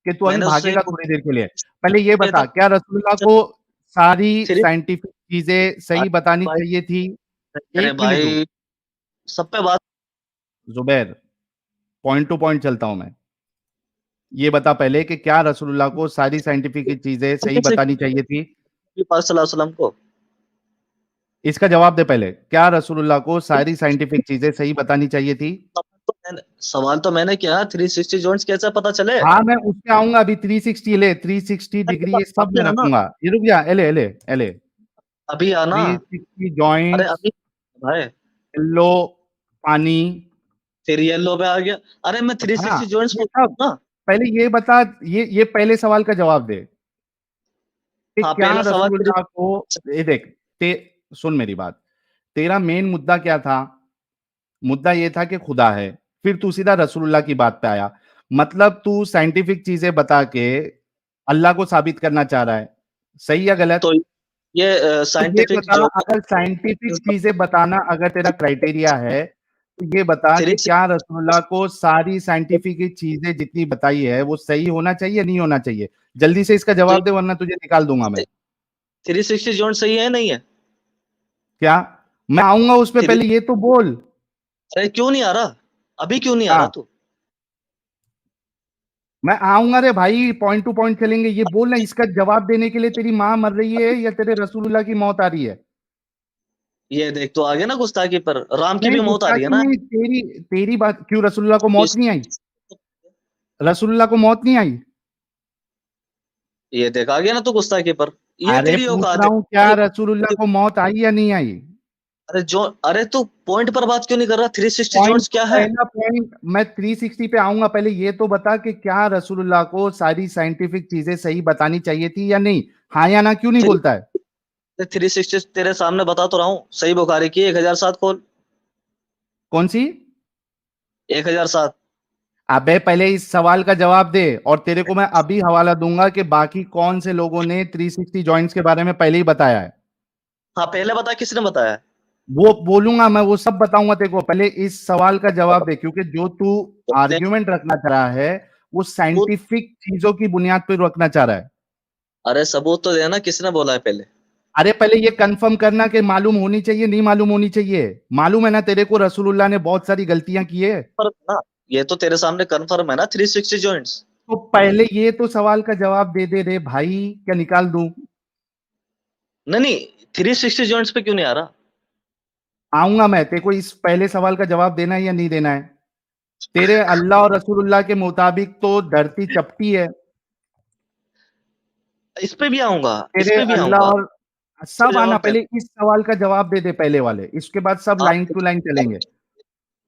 कि तू अभी मैंने उससे भागेगा थोड़ी देर के लिए। पहले ये कहता बता, क्या रसूलुल्लाह को सारी सिर्फ साइंटिफिक चीजें सही बतानी भाई, चाहिए थी? अरे एक मिनट रुक भाई, सब पे बात। जुबैर, पॉइंट टू पॉइंट चलता हूं मैं। ये बता पहले कि क्या रसूलुल्लाह को सारी साइंटिफिक चीजें सही बतानी चाहिए थी? नबी पाक सल्लल्लाहु अलैहि वसल्लम को इसका जवाब दे पहले, क्या रसूलुल्लाह को सारी साइंटिफिक चीजें सही बतानी चाहिए थी? सवाल तो मैंने किया, 360 जॉइंट्स कैसे पता चले? हाँ मैं उस पे आऊंगा अभी। 360 ले, 360 डिग्री, ये सब अभी मैं आना, रखूंगा। ये रुक जा, एले एले एले अभी आना। 360 अरे जॉइंट्स, अभी भाई, येलो पानी। फिर येलो पे आ गया। अरे मैं हाँ 360 जॉइंट्स ये पूछ सब, रहा हूँ ना। पहले ये बता, ये पहले सवाल का जवाब दे कि हाँ, क्या पहला सवाल रसूलुल्लाह को, ये देख, सुन मेरी बात, तेरा मेन मुद्दा क्या था? मुद्दा ये था कि खुदा है, फिर तू सीधा रसूलुल्लाह की बात पे आया। मतलब तू साइंटिफिक चीजें बता के अल्लाह को साबित करना चाह रहा है, सही या गलत? तो ये तो ये साइंटिफिक बता, जो अगर साइंटिफिक चीजें बताना अगर तेरा क्राइटेरिया है, तो ये बता कि थ्री क्या रसूलुल्लाह को सारी साइंटिफिक चीजें जितनी बताई है वो सही होना चाहिए, नहीं होना चाहिए? जल्दी से इसका जवाब दे वरना तुझे निकाल दूंगा मैं। 360 जॉइंट सही है नहीं है? क्या? मैं आऊंगा उस पे, थ्री पहले ये तो बोल। अरे क्यों नहीं आ रहा? अभी क्यों नहीं आ हाँ, रहा तू? मैं आऊंगा रे भाई, पॉइंट टू पॉइंट चलेंगे। ये बोल ना, इसका जवाब देने के लिए तेरी माँ मर रही है या तेरे रसूलुल्लाह की मौत आ रही है? ये देख तो आगे ना गुस्ताखी पर, राम की नहीं भी मौत आ रही है गुस्ताखी ना। नहीं, तेरी तेरी बात क्यों? रसूलुल्लाह को मौत नहीं आई? रसूलुल्लाह को मौत नहीं आई? ये देख आ गया ना तू गुस्ताखी पर, ये अरे तेरी पूछ औकात रहा है। हूँ, क्या अरे रसूलुल्लाह को मौत आई या नहीं आई? अरे तू पॉइंट पर बात क्यों नहीं कर रहा? 360 पॉइंट, जॉइंट्स क्या है? पहला पॉइंट मैं 360 पे आऊंगा, पहले ये तो बता कि क्या रसूलुल्लाह को सारी साइंटिफिक चीजें सही बतानी चाहिए थी या नहीं? हाँ या ना क्यों नहीं बोलता है? 360 तेरे सामने बता तो रहा हूँ। सही बुखारी की 1007 खोल। कौन सी? 1007। अबे पहले इस सवाल का जवाब दे, और तेरे को मैं अभी हवाला दूंगा कि बाकी कौन से लोगों ने 360 जॉइंट्स के बारे में पहले ही बताया है। हाँ पहले बता, किसने बताया? वो बोलूंगा मैं, वो सब बताऊंगा तेरे को। पहले इस सवाल का जवाब दे, क्योंकि जो तू आर्ग्यूमेंट रखना चाह रहा है वो साइंटिफिक चीजों की बुनियाद पर रखना चाह रहा है। अरे सबूत तो देना, किसने बोला है पहले? अरे पहले ये कंफर्म करना कि मालूम होनी चाहिए, नहीं मालूम होनी चाहिए। मालूम है ना तेरे को रसूलुल्लाह ने बहुत सारी गलतियां की है। पर ना, ये तो तेरे सामने कंफर्म है ना 360 जॉइंट्स। तो पहले ये तो सवाल का जवाब दे दे रे भाई, क्या निकाल दूं? नहीं नहीं, 360 जॉइंट्स पे क्यों नहीं आ रहा? आऊंगा मैं, तेरे को इस पहले सवाल का जवाब देना है या नहीं देना है? तेरे अल्लाह और रसूलुल्लाह के मुताबिक तो धरती चपटी है। इस पे भी आऊंगा, इस तेरे पे भी अल्लाह आऊंगा। और इसका सब आना, जवाब दे। पहले इस सवाल का जवाब दे दे पहले वाले, इसके बाद सब आप लाइन टू लाइन चलेंगे।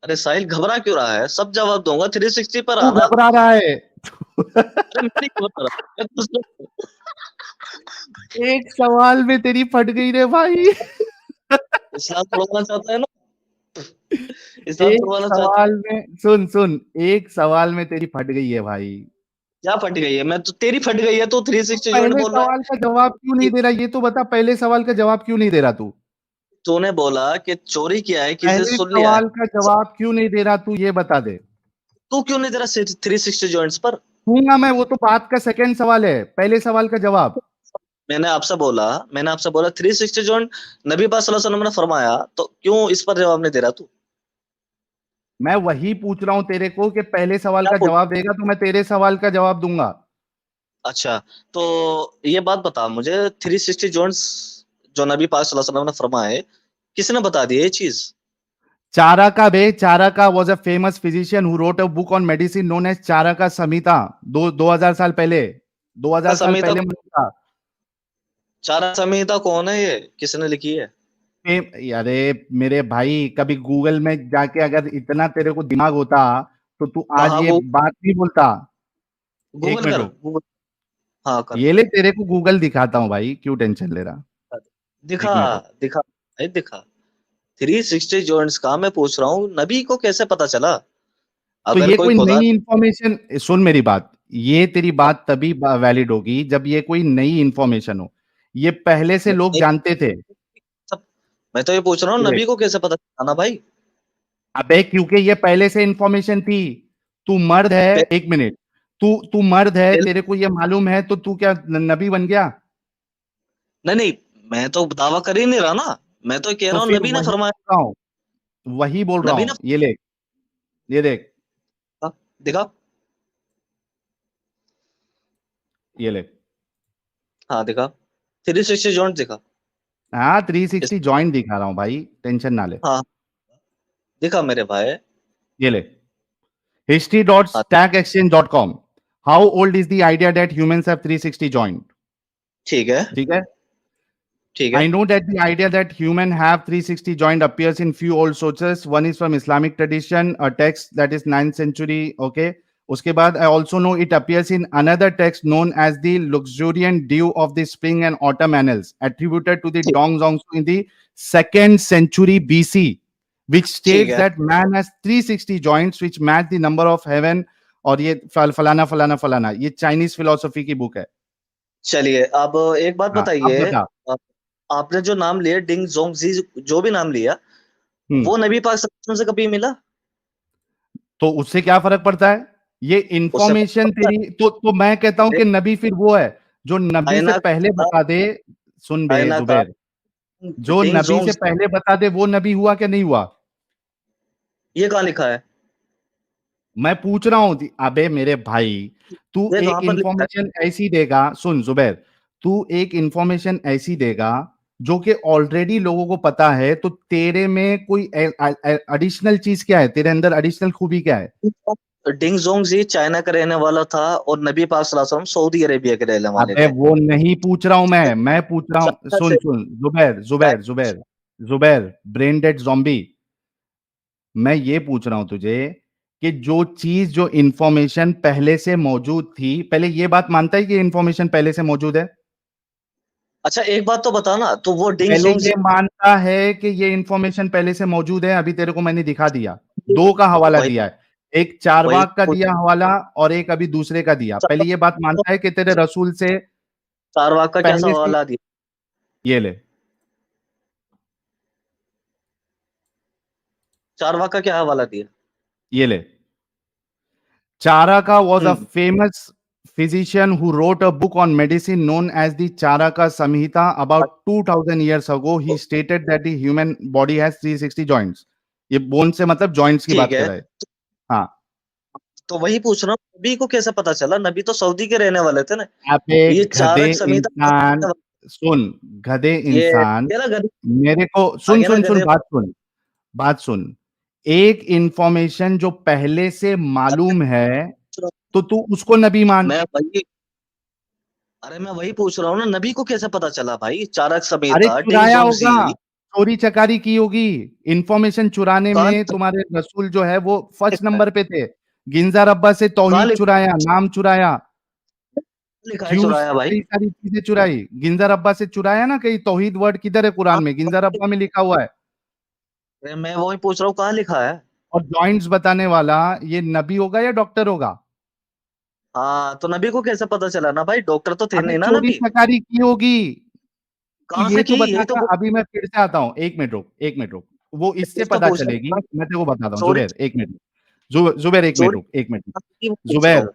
अरे साहिल घबरा क्यों रहा है? सब जवाब दूंगा, 360 पर तू आना। घबरा रहा है। अरे मैं नहीं घबरा रहा, मैं एक सवाल में तेरी फट गई रे भाई। इस्लाम तोड़वाना चाहता है ना? इस्लाम एक तोड़वाना चाहता है। सवाल में सुन सुन, एक सवाल में तेरी फट गई है भाई। क्या फट गई है? मैं तो तेरी फट गई है तो तो 360 जॉइंट पहले बोल रहा सवाल का जवाब क्यों नहीं है। दे रहा, ये तो बता। पहले सवाल का जवाब क्यों नहीं दे रहा तू? तूने बोला कि चोरी किया है, किसी से पहले सुन लिया है। सवाल का जवाब क्यों नहीं दे रहा तू, ये बता दे। तू क्यों नहीं दे रहा 360 जॉइंट्स पर? दूंगा मैं, वो तो बात का सेकंड सवाल है, पहले सवाल का जवाब। मैंने आपसे बोला 360 जॉइंट नबी पाक सल्लल्लाहु अलैहि वसल्लम ने फरमाया, तो क्यों इस पर जवाब नहीं दे रहा तू? मैं वही पूछ रहा हूं तेरे को कि पहले सवाल क्या का पूछ? जवाब देगा तो मैं तेरे सवाल का जवाब दूंगा। अच्छा, तो ये बात बता मुझे, 360 जॉइंट्स जो नबी पाक सल्लल्लाहु अलैहि वसल्लम ने फरमाए, किसने बता दी ये चीज? चारका बे, Charaka was a famous physician who wrote a book on medicine known as Charaka Samhita. 2000 साल पहले, 2000 साल संहिता, पहले था। चारा संहिता कौन है? ये किसने लिखी है? अरे मेरे भाई, कभी गूगल में जाके अगर इतना तेरे को दिमाग होता तो तू आज कहाँ? ये बात नहीं बोलता। एक गूगल मिनट कर, रुक, गूगल। हाँ कर। ये ले तेरे को गूगल दिखाता हूँ भाई, क्यों टेंशन ले रहा। दिखा, एक मिनट रुक। दिखा भाई दिखा। 360 जॉइंट्स का मैं पूछ रहा हूँ, नबी को कैसे पता चला? तो अगर ये कोई कोई खुदा, नई इंफॉर्मेशन, सुन मेरी बात, ये तेरी बात तभी वैलिड होगी जब ये कोई नई इंफॉर्मेशन हो। ये पहले से लोग जानते थे। सब मैं तो ये पूछ रहा हूँ, देख, नबी को कैसे पता चला ना भाई? अबे क्योंकि ये पहले से इंफॉर्मेशन थी। तू मर्द है, पह- एक मिनट, तू मर्द है, पहले- तेरे को ये मालूम है तो तू क्या नबी बन गया? नहीं नहीं, मैं तो दावा कर ही नहीं रहा ना। मैं तो कह तो रहा हूँ फिर नबी ने वही फरमाया। बोल रहा हूँ, वही बोल रहा नबी ने हूँ। ये ले, ये देख, दिखा। ये ले। हाँ दिखा, 360 जॉइंट दिखा। हाँ 360 जॉइंट दिखा रहा हूँ भाई, टेंशन ना ले। हाँ दिखा मेरे भाई। ये ले, हाँ history.stackexchange.com. How old is the idea that humans have 360 joint? ठीक है, ठीक है। ठीक I है। know that the idea that human have 360 joint appears in few old sources. One is from Islamic tradition, a text that is 9th century. Okay. उसके बाद I also know it appears in another text known as the Luxuriant Dew of the Spring and Autumn Annals, attributed to the ठीक Dong Zongsu in the 2nd century BC. which ठीक states है that man has 360 joints which match the number of heaven, और ये फलाना फलाना फलाना, ये चाइनीज फिलोसफी की बुक है। चलिए अब एक बात हाँ, अब बताइए, बता। आपने जो नाम लिया डिंग जोंग जी, जो भी नाम लिया, वो नबी पाक सल्लल्लाहु अलैहि वसल्लम से कभी मिला? तो उससे क्या फर्क पड़ता है? ये उससे इंफॉर्मेशन तेरी, तो मैं कहता हूं कि नबी फिर वो है जो नबी से कायनात पहले का बता दे। सुन बे कायनात का जुबैर, जो डिंग नबी जोंग, से पहले बता दे वो नबी हुआ क्या नहीं हुआ? ये कहाँ लिखा है? मैं पूछ रहा हूं अबे मेरे भाई, तू ये कहाँ एक पर लिखा है? इंफॉर्मेशन ऐसी देगा, सुन जुबैर, तू एक इंफॉर्मेशन ऐसी देगा जो कि ऑलरेडी लोगों को पता है, तो तेरे में कोई एडिशनल चीज क्या है? तेरे अंदर एडिशनल खूबी क्या है? डिंग जोंग जी चाइना का रहने वाला था और नबी पाक सल्लल्लाहु अलैहि वसल्लम सऊदी अरेबिया के रहने वाले अबे थे। वो नहीं पूछ रहा हूं मैं पूछ रहा हूं, चाइना सुन से सुन Zubair Zubair Zubair Zubair, brain dead zombie, मैं ये पूछ रहा हूं तुझे कि जो चीज, जो इंफॉर्मेशन पहले से मौजूद थी, पहले ये बात मानता है कि इंफॉर्मेशन पहले से मौजूद है? अच्छा एक बात तो बता ना, तो वो डिंग पहले जोंग जी ये मानता है कि ये इंफॉर्मेशन पहले से मौजूद है? अभी तेरे को मैंने दिखा दिया, दो का हवाला वही दिया है, एक वही चारवाक का दिया हवाला और एक अभी दूसरे का दिया। पहले ये बात मानता है कि तेरे रसूल से चारवाक का क्या पहले से, सवाल दिया? ये ले चारवाक का क्या हवाला दिया? ये ले, Charaka was a hmm famous physician who wrote a book on medicine known as the Charaka Samhita about 2000 years ago. He stated that the human body has 360 joints. ये बोन से मतलब जॉइंट्स की ठीक बात कर है, रहा है। हाँ, तो वही पूछ रहा हूँ, नबी को कैसे पता चला? नबी तो सऊदी के रहने वाले थे ना। अबे ये गधे चारक इंसान, संहिता, सुन गधे ये इंसान, क्या ना गधे, मेरे को आ सुन गया ना सुन सुन गधे। बात सुन। एक इंफॉर्मेशन जो पहले से मालूम है तो तू उसको नबी मान। मैं वही, अरे मैं वही पूछ रहा हूँ ना, नबी को कैसे पता चला भाई? चारक अरे संहिता, डिंग चुराया जोंग होगा, जी चोरी चकारी की होगी। इंफॉर्मेशन चुराने कहाँ में तुम्हारे रसूल जो है वो फर्स्ट लिखा है? नंबर पे थे। गिंजार अब्बा से कहाँ तौहीद चुराया, नाम चुराया, लिखा है ज्यूस चुराया से भाई? कई सारी चीजें चुराई। गिंजार अब्बा से चुराया ना, कहीं तौहीद वर्ड किधर है कुरान में? गिंजार अब्बा में लिखा हुआ है। अरे मैं वही पूछ रहा हूँ, कहाँ लिखा है? और जॉइंट्स बताने वाला ये नबी होगा या डॉक्टर होगा? हाँ, तो नबी को कैसे पता चला ना भाई? डॉक्टर तो थे अबे नहीं ना चोरी नबी। चकारी की होगी। तो कहाँ ये से तो की? बता यही तो था, अभी मैं फिर से आता हूँ, एक मिनट रुक, एक मिनट रुक, वो इससे इसको पता पूछ रहा चलेगी। हूँ। मैं तेरे को बताता हूँ चोरी जुबैर, एक मिनट, जुबैर एक मिनट चोरी रुक, एक मिनट, कहाँ की वो पूछ रहा जुबैर हूँ।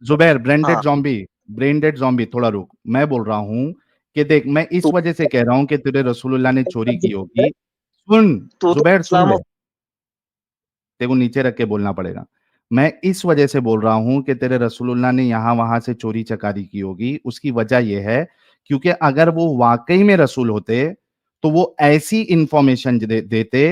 जुबैर ब्रांडेड हाँ, जॉम्बी, ब्रेनडेड जॉम्बी, थोड़ा रुक। मैं बोल रहा हूं कि देख, मैं इस तू वजह से कह रहा हूं कि तेरे रसूलुल्लाह ने चोरी की होगी। सुन तू तो जुबैर, सुन इस्लाम, ले, तेरे को नीचे रख के बोलना पड़ेगा। मैं इस वजह से बोल रहा हूं कि तेरे रसूलुल्लाह ने यहां वहां से चोरी चकारी की होगी। उसकी वजह यह है क्योंकि अगर वो वाकई में रसूल होते तो वो ऐसी इंफॉर्मेशन देते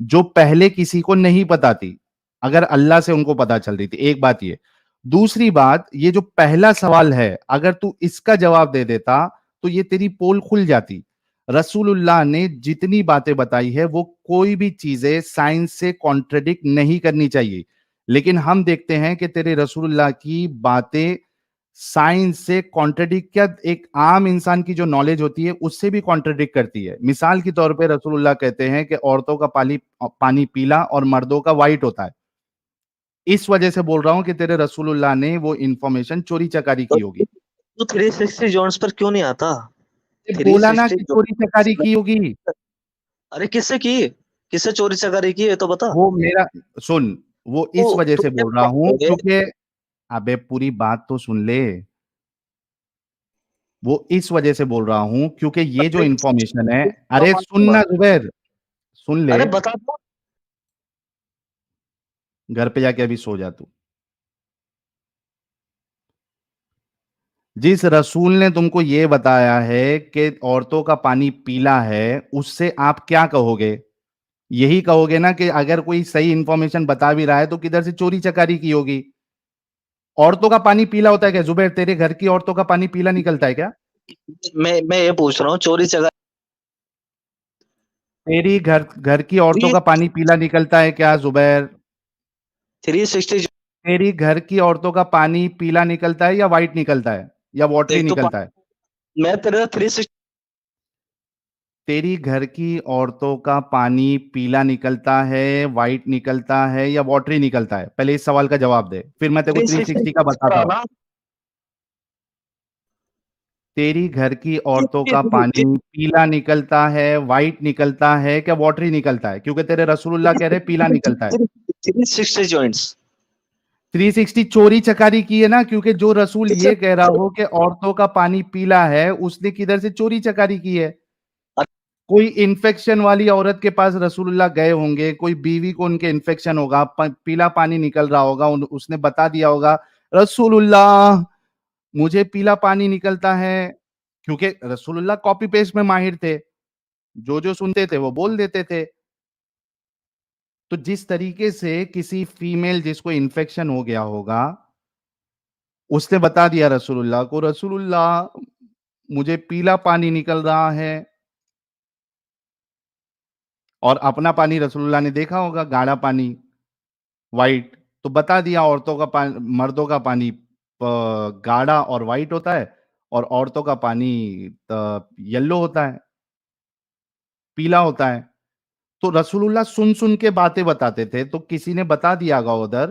जो पहले किसी को नहीं पता थी, अगर अल्लाह से उनको पता चल रही थी। एक बात ये, दूसरी बात, ये जो पहला सवाल है, अगर तू इसका जवाब दे देता तो ये तेरी पोल खुल जाती। रसूलुल्लाह ने जितनी बातें बताई है वो कोई भी चीजें साइंस से कॉन्ट्रडिक्ट नहीं करनी चाहिए, लेकिन हम देखते हैं कि तेरे रसूलुल्लाह की बातें साइंस से कॉन्ट्रडिक्ट, क्या एक आम इंसान की जो नॉलेज होती है उससे भी कॉन्ट्रडिक्ट करती है। मिसाल के तौर पे रसूलुल्लाह कहते हैं कि औरतों का पानी पीला और मर्दों का व्हाइट होता है। इस वजह से बोल रहा हूं कि तेरे रसूलुल्लाह ने वो इंफॉर्मेशन चोरी चकारी तो की होगी। तू 360 जोन्स पर क्यों नहीं आता? बोला ना 360 कि चोरी चकारी की होगी। अरे किससे की? किससे चोरी चकारी की है तो बता। वो मेरा, सुन, वो तू इस वजह तू से क्या बोल रहा हूं है? क्योंकि, अबे पूरी बात तो सुन ले, वो इस वजह से बोल रहा हूं क्योंकि ये जो इंफॉर्मेशन है, अरे सुनना जुबैर, सुन ले, अरे बता दो। घर पे जाके अभी सो जा तू। जिस रसूल ने तुमको ये बताया है कि औरतों का पानी पीला है, उससे आप क्या कहोगे? यही कहोगे ना कि अगर कोई सही इंफॉर्मेशन बता भी रहा है तो किधर से चोरी चकारी की होगी। औरतों का पानी पीला होता है क्या जुबैर? तेरे घर की औरतों का पानी पीला निकलता है क्या? मैं ये पूछ रहा हूँ, चोरी चकारी तेरी घर घर की औरतों का पानी पीला निकलता है क्या जुबैर? 360, तेरी घर की औरतों का पानी पीला निकलता है या व्हाइट निकलता है या वाटरी देख तो निकलता है? मैं तेरा 360 तेरी घर की औरतों का पानी पीला निकलता है, व्हाइट निकलता है या वाटरी निकलता है? पहले इस सवाल का जवाब दे, फिर मैं तेरे को 360 का बताता हूँ। तेरी घर की औरतों का पानी पीला निकलता है, व्हाइट निकलता है क्या वाटरी निकलता है? क्योंकि तेरे रसूलुल्लाह कह रहे पीला निकलता है। 360 जॉइंट्स 360 चोरी चकारी की है ना, क्योंकि जो रसूल ये कह रहा हो कि औरतों का पानी पीला है, उसने किधर से चोरी चकारी की है? कोई इन्फेक्शन वाली औरत के पास रसूलुल्लाह गए होंगे, कोई बीवी को उनके इन्फेक्शन होगा, पीला पानी निकल रहा होगा, उसने बता दिया होगा रसूलुल्लाह मुझे पीला पानी निकलता है, क्योंकि रसूलुल्लाह कॉपी पेस्ट में माहिर थे, जो जो सुनते थे वो बोल देते थे। तो जिस तरीके से किसी फीमेल जिसको इन्फेक्शन हो गया होगा, उसने बता दिया रसूलुल्लाह को, रसूलुल्लाह मुझे पीला पानी निकल रहा है, और अपना पानी रसूलुल्लाह ने देखा होगा गाढ़ा पानी, व्हाइट, तो बता दिया औरतों का पानी, मर्दों का पानी गाढ़ा और व्हाइट होता है, और औरतों का पानी येलो होता है, पीला होता है। तो रसूलुल्लाह सुन सुन के बातें बताते थे, तो किसी ने बता दिया होगा उधर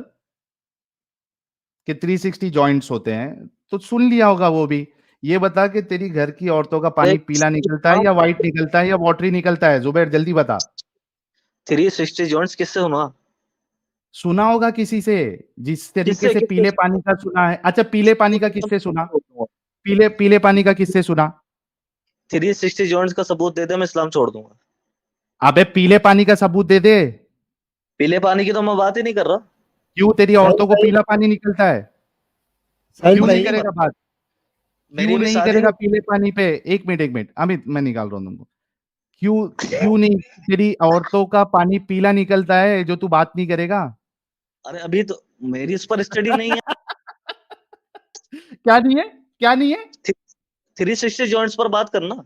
कि 360 जॉइंट्स होते हैं, तो सुन लिया होगा वो भी। ये बता कि तेरी घर की औरतों का पानी पीला निकलता है या व्हाइट निकलता है या वाटरी निकलता है? जुबैर जल्दी बता। 360 जॉइंट्स किससे सुना? सुना होगा किसी से, जिस तरीके किससे से पीले पानी का सुना है। अच्छा, पीले पानी का किससे सुना? पीले पानी का किससे सुना? 360 जॉइंट्स का सबूत दे दे, मैं इस्लाम छोड़ दूंगा। अबे पीले पानी का सबूत दे दे। पीले पानी की तो मैं बात ही नहीं कर रहा। क्यों तेरी औरतों को पीला पानी निकलता है? क्यों नहीं करेगा बात? मेरी क्यों भी नहीं शादी करेगा पीले पानी पे? एक मिनट अमित, मैं निकाल रहा हूँ तुमको। क्यों नहीं? तेरी औरतों का पानी पीला निकलता है, जो तू बात नहीं करेगा? अरे अभी तो मेरी इस पर स्टडी नहीं है। क्या नहीं है? क्या नहीं है? 360 जॉइंट्स पर बात करना।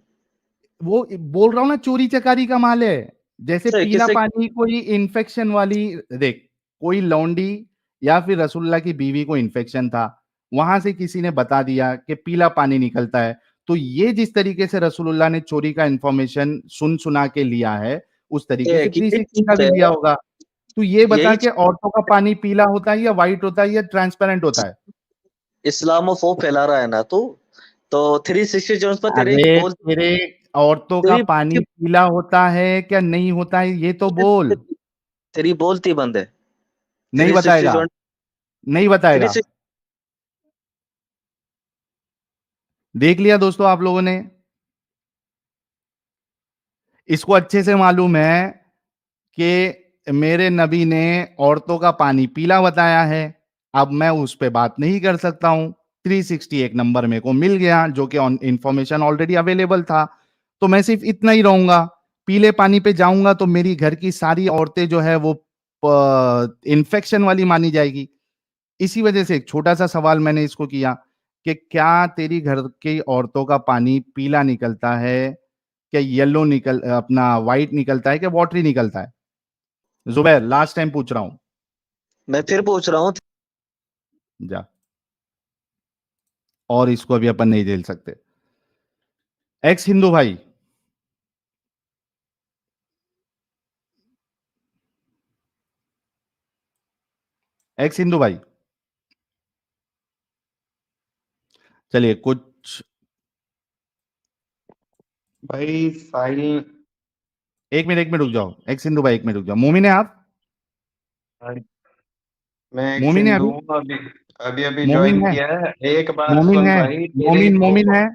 वो बोल रहा हूँ ना, चोरी चकारी का माल है। जैसे पीला किससे? पानी कोई इन्फेक्शन वाली, देख, कोई लौंडी या फिर रसूलुल्लाह की बीवी को इन्फेक्शन था, वहां से किसी ने बता दिया कि पीला पानी निकलता है, तो ये जिस तरीके से रसूलुल्लाह ने चोरी का इंफॉर्मेशन सुन सुना के लिया है, उस तरीके से 360 का भी लिया होगा। तो ये बता कि औरतों का पानी पीला होता है या व्हाइट होता है या ट्रांसपेरेंट होता है? इस्लामोफोब फैला रहा है ना तू, तो 360 जॉइंट्स पर तेरे अरे बोल। तेरे औरतों का पानी पीला होता है क्या नहीं होता है, ये तो बोल। तेरी बोलती बंद है। नहीं 360 बताएगा, जॉइंट नहीं बताएगा। देख लिया दोस्तों आप लोगों ने, इसको अच्छे से मालूम है कि मेरे नबी ने औरतों का पानी पीला बताया है। अब मैं उस पे बात नहीं कर सकता हूं। 360 एक नंबर मेरे को मिल गया, जो कि इंफॉर्मेशन ऑलरेडी अवेलेबल था, तो मैं सिर्फ इतना ही रहूंगा। पीले पानी पे जाऊंगा तो मेरी घर की सारी औरतें जो है वो इन्फेक्शन वाली मानी जाएगी। इसी वजह से एक छोटा सा सवाल मैंने इसको किया कि क्या तेरी घर की औरतों का पानी पीला निकलता है, क्या येलो अपना व्हाइट निकलता है, क्या वाटरी निकलता है? जुबैर लास्ट टाइम पूछ रहा हूं, मैं फिर पूछ रहा हूँ। जा, और इसको अभी अपन नहीं झेल सकते। एक्स हिंदू भाई, एक्स हिंदू भाई, चलिए कुछ भाई साहिल, एक मिनट रुक जाओ। एक्स हिंदू भाई एक मिनट रुक जाओ। मोमिन है आप? मैं एक मोमिन है सिंधु अभी? हूँ, अभी अभी अभी मोमिन ज्वाइन है? किया है। एक बार मोमिन सुन है? भाई तेरे को। मोमिन है? हाँ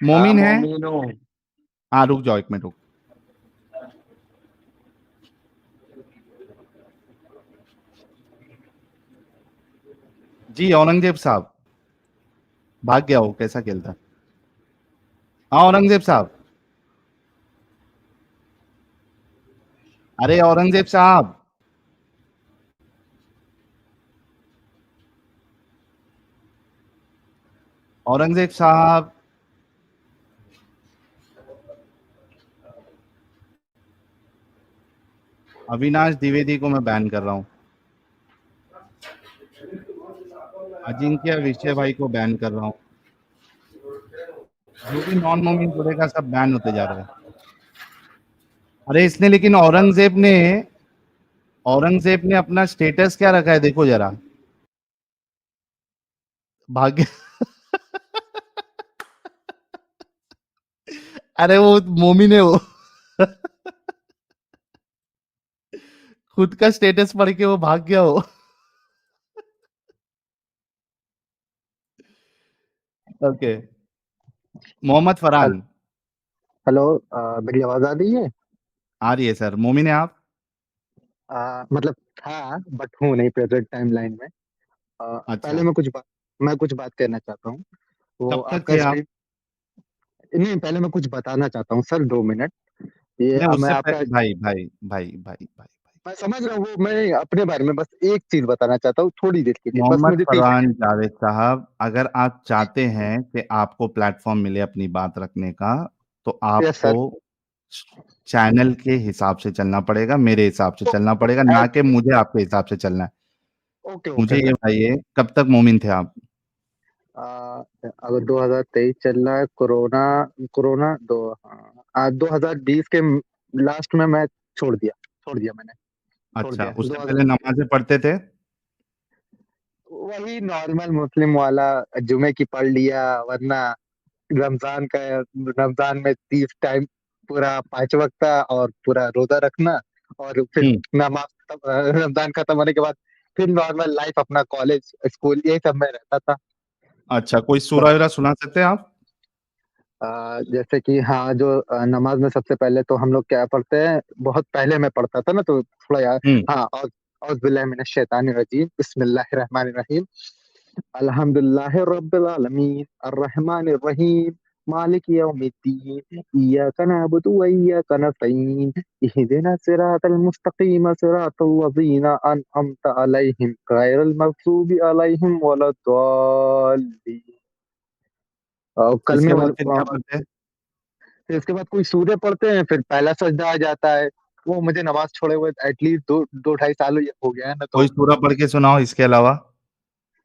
मोमिन है? मोमिन हूँ। हाँ रुक जाओ, एक मिनट रुक। जी औरंगजेब साहब, भाग गया हो, कैसा खेलता है? हाँ औरंगजेब साहब, अरे औरंगजेब साहब, औरंगजेब साहब, अविनाश द्विवेदी को मैं बैन कर रहा हूं। अजिंक्य विषय भाई को बैन कर रहा हूं। जो भी नॉन मोमिन जुड़ेगा सब बैन होते जा रहे हैं। अरे इसने लेकिन औरंगजेब ने अपना स्टेटस क्या रखा है, देखो जरा, भाग्य अरे वो मोमिन है वो खुद का स्टेटस पढ़ के वो भाग गया वो। ओके, मोहम्मद फरहान। हेलो, मेरी आवाज आ रही है? आ रही है सर। मोमिन है आप? मतलब था, बट हूँ नहीं प्रेजेंट टाइम लाइन में। अच्छा, पहले मैं कुछ बात कहना चाहता हूँ। वो कब तक आपका थे आप? स्ट्रीम, नहीं, पहले मैं कुछ बताना चाहता हूँ सर, 2 मिनट। ये नहीं, मैं उससे आपका, पहले भाई भाई भाई भाई भाई मैं समझ रहा हूँ, वो मैं अपने बारे में बस एक चीज बताना चाहता हूँ, थोड़ी देर के लिए, बस मोहम्मद मुझे 30 सेकंड। फरहान जावेद साहब, अगर आप चाहते हैं कि आपको प्लेटफॉर्म मिले अपनी बात रखने का, तो यस आपको सर। चैनल के हिसाब से चलना पड़ेगा, मेरे हिसाब से तो चलना पड़ेगा, ना कि मुझे आपके हिसाब से चलना है। ओके मुझे ओके ये सर। बताइए, कब तक मोमिन थे आप? अगर 2023 चल रहा है, कोरोना कोरोना 2020 के लास्ट में मैं छोड़ दिया मैंने, छोड़ अच्छा, दिया उससे 2000। पहले नमाजें पढ़ते थे? वही नॉर्मल मुस्लिम वाला, जुमे की पढ़ लिया, वरना रमजान का, रमजान में 30 टाइम पूरा 5 वक्त का और पूरा रोजा रखना, और फिर हम्म। नमाज रमजान खत्म होने के बाद फिर नॉर्मल लाइफ, अपना कॉलेज स्कूल, यही सब में रहता था। अच्छा, कोई सूरह वगैरह सुना सकते हैं आप? जैसे कि हाँ, जो नमाज में सबसे पहले तो हम लोग क्या पढ़ते हैं, बहुत पहले मैं पढ़ता था ना, तो थोड़ा यार, हम्म। हाँ, और औज़ बिल्लाहि मिनश शैतानिर रजीम, बिस्मिल्लाहिर रहमानिर रहीम, अल्हम्दुलिल्लाहि रब्बिल आलमीन, अर्रहमानिर रहीम, मालिक यौमिद्दीन, इय्याका नअबुदु व इय्याका नस्तईन, इहदिना सिरातल मुस्तकीम, सिरातल लज़ीना अनअमता अलैहिम, गैरल मग़ज़ूबि अलैहिम वलद्दाल्लीन। कलमे इसके बाद वाले, फिर क्या पढ़ते हैं? फिर इसके बाद कोई सूर्य पढ़ते हैं, फिर पहला सजदा आ जाता है। वो मुझे नमाज छोड़े हुए एटलीस्ट दो ढाई साल हो गया है ना, तो कोई सूरह पढ़ के सुनाओ इसके अलावा।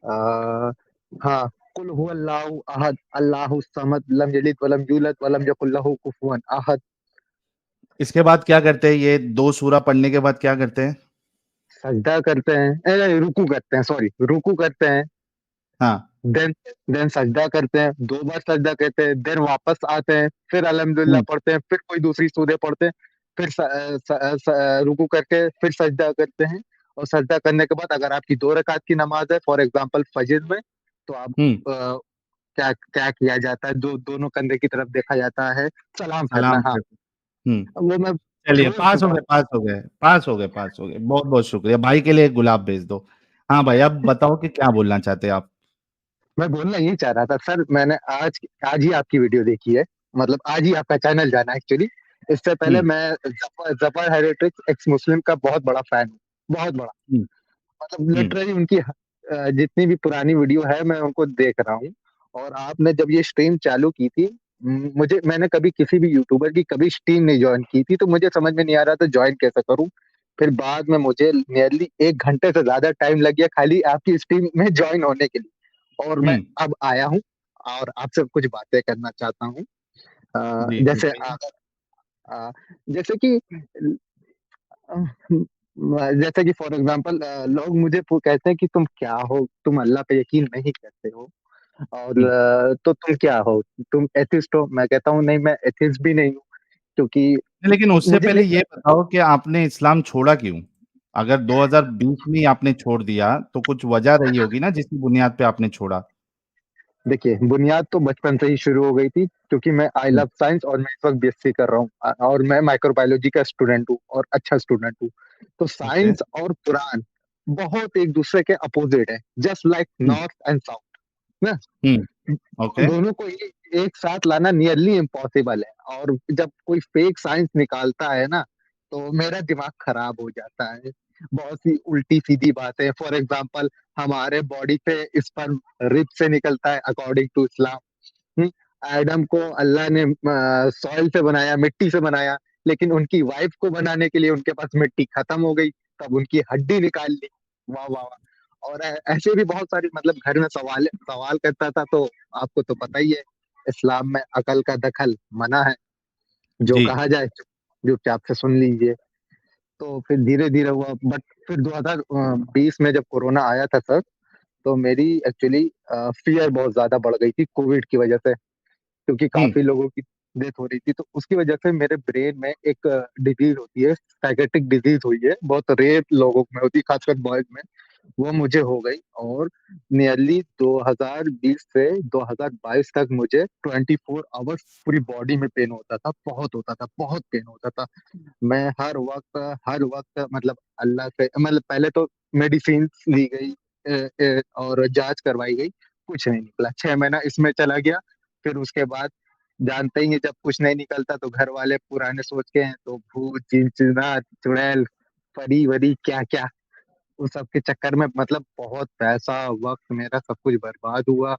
आ, हाँ, कुल हुवल्लाहु अहद, अल्लाहु समद, लम यलिद वलम यूलद वलम यकुल लहू कुफुवन अहद। इसके बाद क्या करते हैं? ये 2 सूरह पढ़ने के बाद क्या करते हैं? सजदा करते हैं, रुकू करते हैं, सॉरी, रुकू करते हैं, हाँ। देन देन सजदा करते हैं, 2 बार सजदा करते हैं, देन वापस आते हैं, फिर अल्हम्दुलिल्लाह हुँ। पढ़ते हैं, फिर कोई दूसरी सूरत पढ़ते हैं, फिर रुकू करके फिर सजदा करते हैं, और सजदा करने के बाद अगर आपकी 2 रकात की नमाज है, फॉर एग्जांपल फजर में, तो आप हुँ। क्या क्या किया जाता है, दोनों कंधे की तरफ देखा जाता है, सलाम फेरना, सलाम हाँ। फिर। हुँ। वो मैं चलिए, छोड़ पास हो चुका गए, हूँ। पास हो गए, पास हो गए, पास हो गए। बहुत-बहुत शुक्रिया। भाई के लिए एक गुलाब भेज दो। हाँ भाई, अब बताओ कि क्या बोलना चाहते हैं आप? मैं बोलना यही चाह रहा था सर, मैंने आज आज ही आपकी वीडियो देखी है, मतलब आज ही आपका चैनल जाना एक्चुअली। इससे पहले हुँ। मैं जफर हेरिटेज एक्स मुस्लिम का बहुत बड़ा फैन हूँ, बहुत बड़ा, हुँ। मतलब हुँ। लिटरली उनकी जितनी भी पुरानी वीडियो है मैं उनको देख रहा हूँ। और आपने जब ये स्ट्रीम चालू की थी, मैंने कभी किसी भी यूट्यूबर की कभी स्ट्रीम नहीं ज्वाइन की थी, तो मुझे समझ में नहीं आ रहा था ज्वाइन कैसे करूँ। फिर बाद में मुझे नियरली 1 घंटे से ज्यादा टाइम लग गया खाली आपकी स्ट्रीम में ज्वाइन होने के लिए, और मैं हुँ। अब आया हूँ और आपसे कुछ बातें करना चाहता हूँ। जी, जैसे बताइए। अ, जैसे कि जैसे कि फॉर एग्जांपल लोग मुझे कहते हैं कि तुम क्या हो, तुम अल्लाह पे यकीन नहीं करते हो, और हुँ। तो तुम क्या हो, तुम एथिस्ट हो? मैं कहता हूँ नहीं, मैं एथिस्ट भी नहीं हूँ, क्योंकि लेकिन उससे मुझे पहले ये बताओ कि आपने इस्लाम छोड़ा क्यों? अगर 2020 में ही आपने छोड़ दिया, तो कुछ वजह रही होगी ना जिसकी बुनियाद पे आपने छोड़ा? देखिए, बुनियाद तो बचपन से ही शुरू हो गई थी, क्योंकि मैं आई हुँ। लव साइंस और मैं इस वक्त बीएससी कर रहा हूँ, और मैं माइक्रोबायोलॉजी का स्टूडेंट हूँ और अच्छा स्टूडेंट हूँ। तो ओके। साइंस और कुरान बहुत एक दूसरे के अपोजिट है, just like hmm. North and south ना। हुँ। ओके। दोनों को एक साथ लाना नियरली इम्पॉसिबल है, और जब कोई फेक साइंस निकालता है ना, तो मेरा दिमाग खराब हो जाता है। बहुत सी उल्टी सीधी बातें, फॉर एग्जांपल हमारे बॉडी पे स्पर्म रिब से निकलता है अकॉर्डिंग टू इस्लाम। हम्म, एडम को अल्लाह ने सॉइल से बनाया, मिट्टी से बनाया, लेकिन उनकी वाइफ को बनाने के लिए उनके पास मिट्टी खत्म हो गई, तब उनकी हड्डी निकाल ली। वाह वाह वाह। और ऐसे भी बहुत सारी, मतलब घर में सवाल सवाल करता था, तो आपको तो पता ही है, इस्लाम में अकल का दखल मना है, जो जी। कहा जाए चुपचाप से सुन लीजिए। तो फिर धीरे-धीरे हुआ, बट फिर 2020 में जब कोरोना आया था सर, तो मेरी एक्चुअली फ़ियर बहुत ज़्यादा बढ़ गई थी कोविड की वजह से, क्योंकि हुँ, काफ़ी लोगों की डेथ हो रही थी। तो उसकी वजह से मेरे ब्रेन में एक डिज़ीज़ होती है, साइकियाट्रिक डिज़ीज़ हुई है, बहुत रेयर लोगों में होती है, खासकर बॉयज़ में। वो मुझे हो गई और नियरली 2020 से 2022 तक मुझे 24 आवर्स पूरी बॉडी में पेन होता था, बहुत होता था, बहुत पेन होता था। मैं हर वक़्त मतलब अल्लाह से मतलब पहले तो मेडिसिन्स ली गई, और जाँच करवाई गई, कुछ नहीं निकला। 6 महीना इसमें चला गया, फिर उसके बाद जानते ही हैं जब कुछ नहीं निकलता तो घर वाले पुराने सोच के हैं, तो भूत, जिन-जिनात, चुड़ैल, परी-वरी क्या-क्या, उन सब के चक्कर में मतलब बहुत पैसा, वक़्त मेरा सब कुछ बर्बाद हुआ।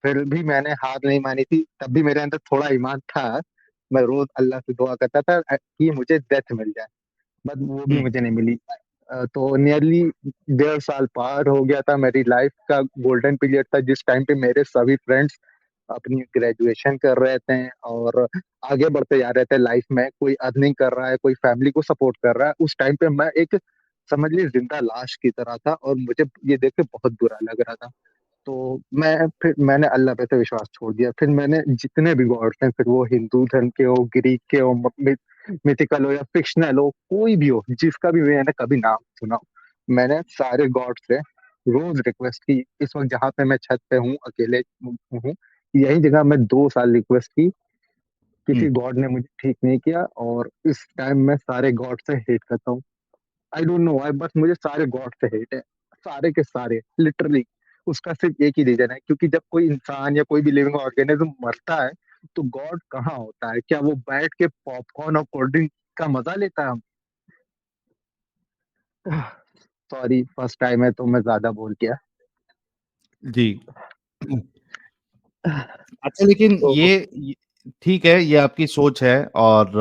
फिर भी मैंने हार नहीं मानी थी, तब भी मेरे अंदर थोड़ा ईमान था। मैं रोज़ अल्लाह से दुआ करता था कि मुझे डेथ मिल जाए, बट वो भी हुँ, मुझे नहीं मिली। तो नियरली 1.5 साल पार हो गया था, मेरी लाइफ़ का गोल्डन पीरियड था, जिस टाइम पे मेरे सभी फ्रेंड्स अपनी ग्रेजुएशन कर रहे थे और आगे बढ़ते जा रहे थे लाइफ़ में। कोई अर्निंग कर रहा है, कोई फैमिली को सपोर्ट कर रहा है। उस टाइम पे मैं एक समझ लीजिए ज़िंदा लाश की तरह था और मुझे ये देख के बहुत बुरा लग रहा था। तो मैंने अल्लाह पे तो विश्वास छोड़ दिया। फिर मैंने जितने भी गॉड्स हैं, फिर वो हिंदू धर्म के हो, ग्रीक के हो, मिथिकल हो या फिक्शनल हो, कोई भी हो, जिसका भी मैंने कभी नाम सुना हो, मैंने सारे गॉड से रोज़ रिक्वेस्ट की। इस वक़्त जहाँ पे मैं छत पे हूँ, अकेले हूँ, यही जगह मैं 2 साल रिक्वेस्ट की, हुँ, किसी गॉड ने मुझे ठीक नहीं किया और इस टाइम मैं सारे गॉड से हेट करता हूँ। आई डोंट नो व्हाई, बस मुझे सारे गॉड से हेट है, सारे के सारे लिटरली। उसका सिर्फ एक ही रीज़न है, क्योंकि जब कोई इंसान या कोई भी लिविंग ऑर्गेनिज़्म मरता है, तो गॉड कहाँ होता है? क्या वो बैठ के पॉपकॉर्न और कोल्ड ड्रिंक का मज़ा लेता है? सॉरी, फर्स्ट टाइम है तो मैं ज़्यादा बोल गया। जी। अच्छा लेकिन तो ये ठीक है, ये आपकी सोच है और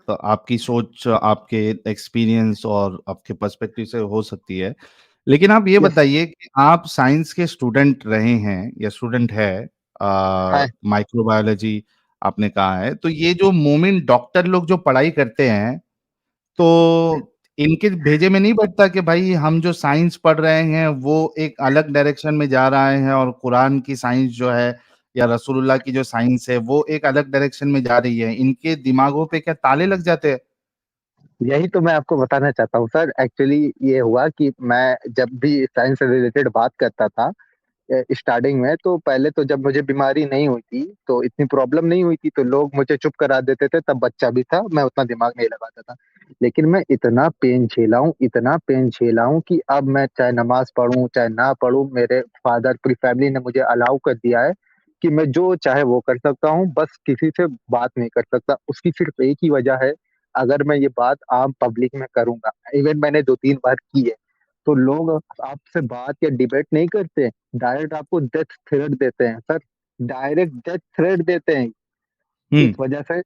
तो आपकी सोच आपके एक्सपीरियंस और आपके पर्सपेक्टिव से हो सकती है। लेकिन आप ये यस, बताइए कि आप साइंस के स्टूडेंट रहे हैं या स्टूडेंट है हाँ, माइक्रोबायोलॉजी आपने कहा है, तो ये जो मोमिन डॉक्टर लोग जो पढ़ाई करते हैं, तो इनके भेजे में नहीं बचता कि भाई हम जो साइंस पढ़ रहे हैं वो एक अलग डायरेक्शन में जा रहे हैं और कुरान की साइंस जो है या रसूलुल्लाह की जो साइंस है वो एक अलग डायरेक्शन में जा रही है। इनके दिमागों पे क्या ताले लग जाते हैं? यही तो मैं आपको बताना चाहता हूँ सर। एक्चुअली ये हुआ कि मैं जब भी साइंस से रिलेटेड बात करता था, स्टार्टिंग में, तो पहले तो जब मुझे बीमारी नहीं हुई थी, तो इतनी प्रॉब्लम नहीं हुई थी, तो लोग मुझे चुप करा देते थे, तब बच्चा भी था, मैं उतना दिमाग नहीं लगाता था। लेकिन मैं इतना पेन झेला हूँ कि अब मैं चाहे नमाज़ पढ़ूँ, चाहे ना पढ़ूँ, मेरे फादर, पूरी फैमिली ने मुझे अलाउ कर दिया है कि मैं जो चाहे वो कर सकता हूँ, बस किसी से बात नहीं कर सकता। उसकी सिर्फ़ एक ही वजह है, अगर मैं ये बात आम पब्लिक में करूँगा, इवन मैंने 2-3 बार की है, तो लोग आपसे बात या डिबेट नहीं करते, डायरेक्ट आपको डेथ थ्रेट देते हैं सर, डायरेक्ट डेथ थ्रेट देते हैं। हुँ, इस वजह से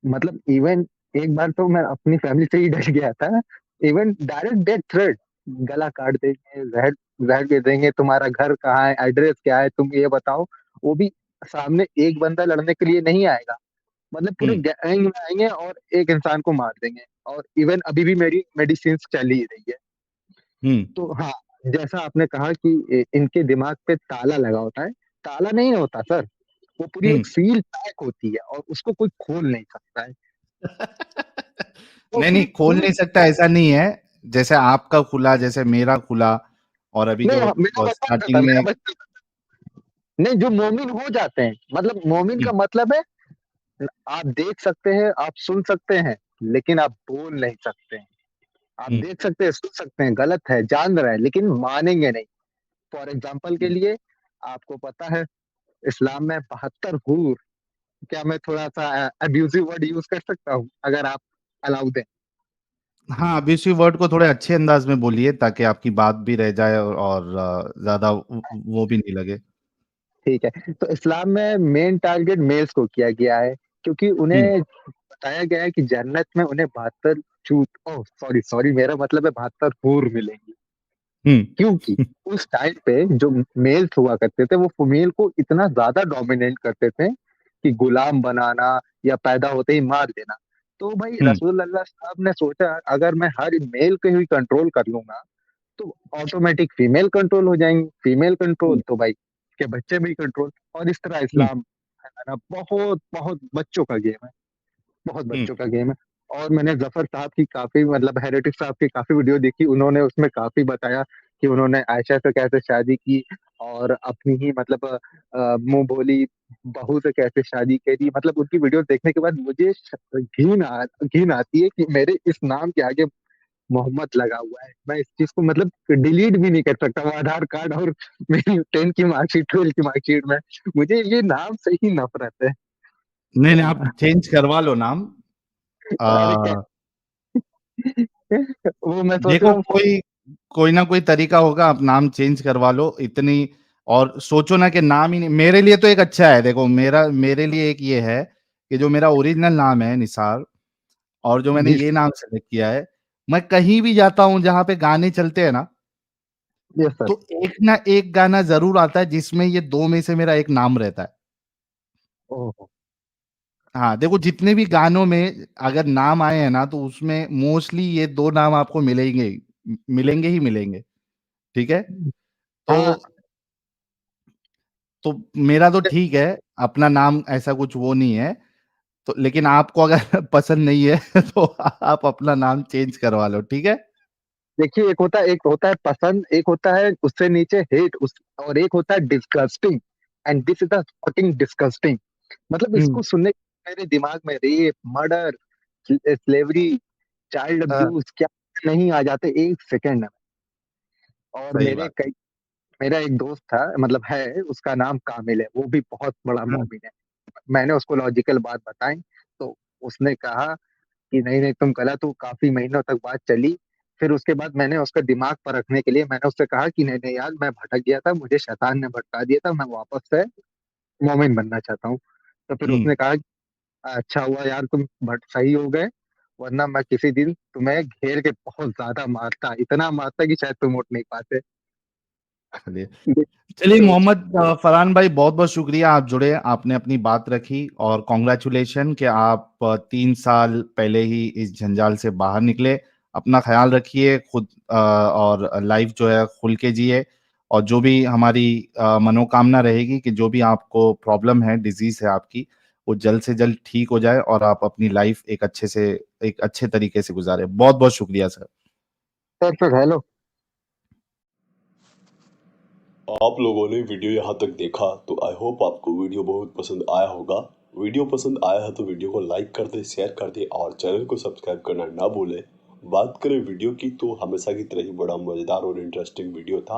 मतलब इवन एक बार तो मैं अपनी फैमिली से ही डर गया था। इवन डायरेक्ट डेथ थ्रेट, गला काट देंगे, ज़हर ज़हर दे देंगे, तुम्हारा घर कहाँ है, एड्रेस क्या है, तुम ये बताओ। वो भी सामने एक बंदा लड़ने के लिए नहीं आएगा, मतलब पूरे हुँ, गैंग में आएँगे और एक इंसान को मार देंगे। और इवन अभी भी मेरी मेडिसिन्स चल ही रही है। हुँ, तो हाँ, जैसा आपने कहा कि इनके दिमाग पे ताला लगा होता है, ताला नहीं होता सर, वो पूरी हुँ। एक सील पैक होती है और उसको कोई खोल नहीं सकता है। वो नहीं, नहीं पूरी खोल पूरी नहीं सकता ऐसा नहीं है। जैसे आपका खुला, जैसे मेरा खुला और अभी नहीं, जो हाँ, मेरा बचपन से था, स्टार्टिंग मेरा में बचपन नहीं, जो मोमिन हो जाते हैं, मतलब मोमिन हुँ, का मतलब है आप देख सकते हैं, आप सुन सकते हैं, लेकिन आप बोल नहीं सकते हैं। आप हुँ, देख सकते हैं, सुन सकते हैं, गलत है, जान रहे हैं, लेकिन मानेंगे नहीं। फॉर एग्ज़ाम्पल के हुँ। लिए आपको पता है इस्लाम में 72 हूर, क्या मैं थोड़ा-सा अब्यूज़िव वर्ड यूज़ कर सकता हूँ? अगर आप अलाउ दें। हाँ, अब्यूसिव वर्ड को थोड़े अच्छे अंदाज में बोलिए ताकि आपकी बात भी रह जाए और ज़्यादा वो भी नहीं लगे। ठीक है। तो इस्लाम में मेन टारगेट मेल्स को किया गया है, क्योंकि हुँ, उन्हें बताया गया है कि जन्नत में उन्हें 72 सॉरी, सॉरी, मेरा मतलब है 72 हूर मिलेंगी। हुँ, क्योंकि उस टाइम पे जो मेल्स हुआ करते थे, वो फीमेल को इतना ज़्यादा डोमिनेट करते थे कि गुलाम बनाना या पैदा होते ही मार देना। तो भाई हम्म रसूलुल्लाह साहब ने सोचा अगर मैं हर मेल को ही कंट्रोल कर लूंगा तो ऑटोमेटिक फीमेल कंट्रोल हो जाएंगी, फीमेल कंट्रोल हम्म तो भाई के बच्चे भी कंट्रोल, और इस तरह हम्म इस्लाम है ना बहुत बहुत बच्चों का गेम है, बहुत हम्म बच्चों का गेम है। और मैंने जफर साहब की काफी मतलब हेरेटिक साहब की काफी वीडियो देखी, उन्होंने उसमें काफी बताया कि उन्होंने आयशा से कैसे शादी की और अपनी ही मतलब मुंह बोली बहू से कैसे शादी करी। मतलब उनकी वीडियो देखने के बाद मुझे घिन आती है कि मेरे इस नाम के आगे मोहम्मद लगा हुआ है, मैं इस चीज को मतलब डिलीट भी नहीं कर सकता। वो आधार कार्ड और मेरी 10 की मार्कशीट 12 की मार्कशीट में मुझे ये नाम से ही नफरत है। नहीं नहीं, आप चेंज करवा लो नाम। अरे आ, वो मैं सोच रहा देखो हूँ। कोई कोई ना कोई तरीका होगा, आप नाम चेंज करवा लो इतनी। और सोचो ना कि नाम ही नहीं, मेरे लिए तो एक अच्छा है। देखो मेरे लिए एक ये है कि जो मेरा ओरिजिनल नाम है निसार, और जो मैंने जी ये नाम सेलेक्ट किया है, मैं कहीं भी जाता हूँ जहां पे गाने चलते हैं ना, यस सर। तो एक ना एक गाना जरूर आता है जिसमें ये दो में से मेरा एक नाम रहता है। ओह हाँ देखो, जितने भी गानों में अगर नाम आए हैं ना, तो उसमें मोस्टली ये दो नाम आपको मिलेंगे ही मिलेंगे। ठीक है। हाँ। तो तो मेरा तो ठीक है, अपना नाम ऐसा कुछ वो नहीं है। तो लेकिन आपको अगर पसंद नहीं है तो आप अपना नाम चेंज करवा लो, ठीक है। देखिए एक होता है पसंद, एक होता है उससे नीचे हेट उस, और एक होता है disgusting. And this is the fucking disgusting. मतलब हम्म इसको सुनने मेरे दिमाग में रेप, मर्डर, स्लेवरी, चाइल्ड हाँ, अब्यूज क्या नहीं आ जाते एक सेकेंड में। और सही बात। मेरा एक दोस्त था मतलब है, उसका नाम कामिल है, वो भी बहुत बड़ा हाँ, मोमिन है। मैंने उसको लॉजिकल बात बताई तो उसने कहा कि नहीं नहीं तुम गलत हो। काफी महीनों तक बात चली। फिर उसके बाद मैंने उसका दिमाग पर रखने के लिए मैंने उससे कहा कि नहीं नहीं यार मैं भटक गया था, मुझे शैतान ने भटका दिया था, मैं वापस से मोमिन बनना चाहता हूँ। तो फिर हम्म उसने कहा कि अच्छा हुआ यार तुम भट सही हो गए, वरना मैं किसी दिन तुम्हें घेर के बहुत ज्यादा मारता, इतना मारता कि शायद तुम उठ नहीं पाते। चलिए। चलिए मोहम्मद फरहान भाई, बहुत बहुत शुक्रिया, आप जुड़े, आपने अपनी बात रखी, और कॉन्ग्रेचुलेशन कि आप 3 साल पहले ही इस जंजाल से बाहर निकले। अपना ख्याल रखिए खुद, और लाइफ जो है खुल के जिए। और जो भी हमारी मनोकामना रहेगी कि जो भी आपको प्रॉब्लम है, डिजीज है आपकी, वो जल्द से जल्द ठीक हो जाए और आप अपनी लाइफ एक अच्छे तरीके से गुजारे। बहुत बहुत शुक्रिया सर। सर फिर हेलो। आप लोगों ने वीडियो यहाँ तक देखा तो आई होप आपको वीडियो बहुत पसंद आया होगा। वीडियो पसंद आया है तो वीडियो को लाइक कर दे, शेयर कर दे और चैनल को सब्सक्राइब करना ना भूले। बात करें वीडियो की तो हमेशा की तरह ही बड़ा मजेदार और इंटरेस्टिंग वीडियो था।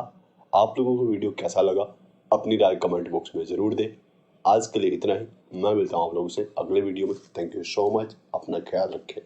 आप लोगों को वीडियो कैसा लगा अपनी राय कमेंट बॉक्स में जरूर दे। आज के लिए इतना ही, मैं मिलता हूँ आप लोगों से अगले वीडियो में। थैंक यू सो मच, अपना ख्याल रखें।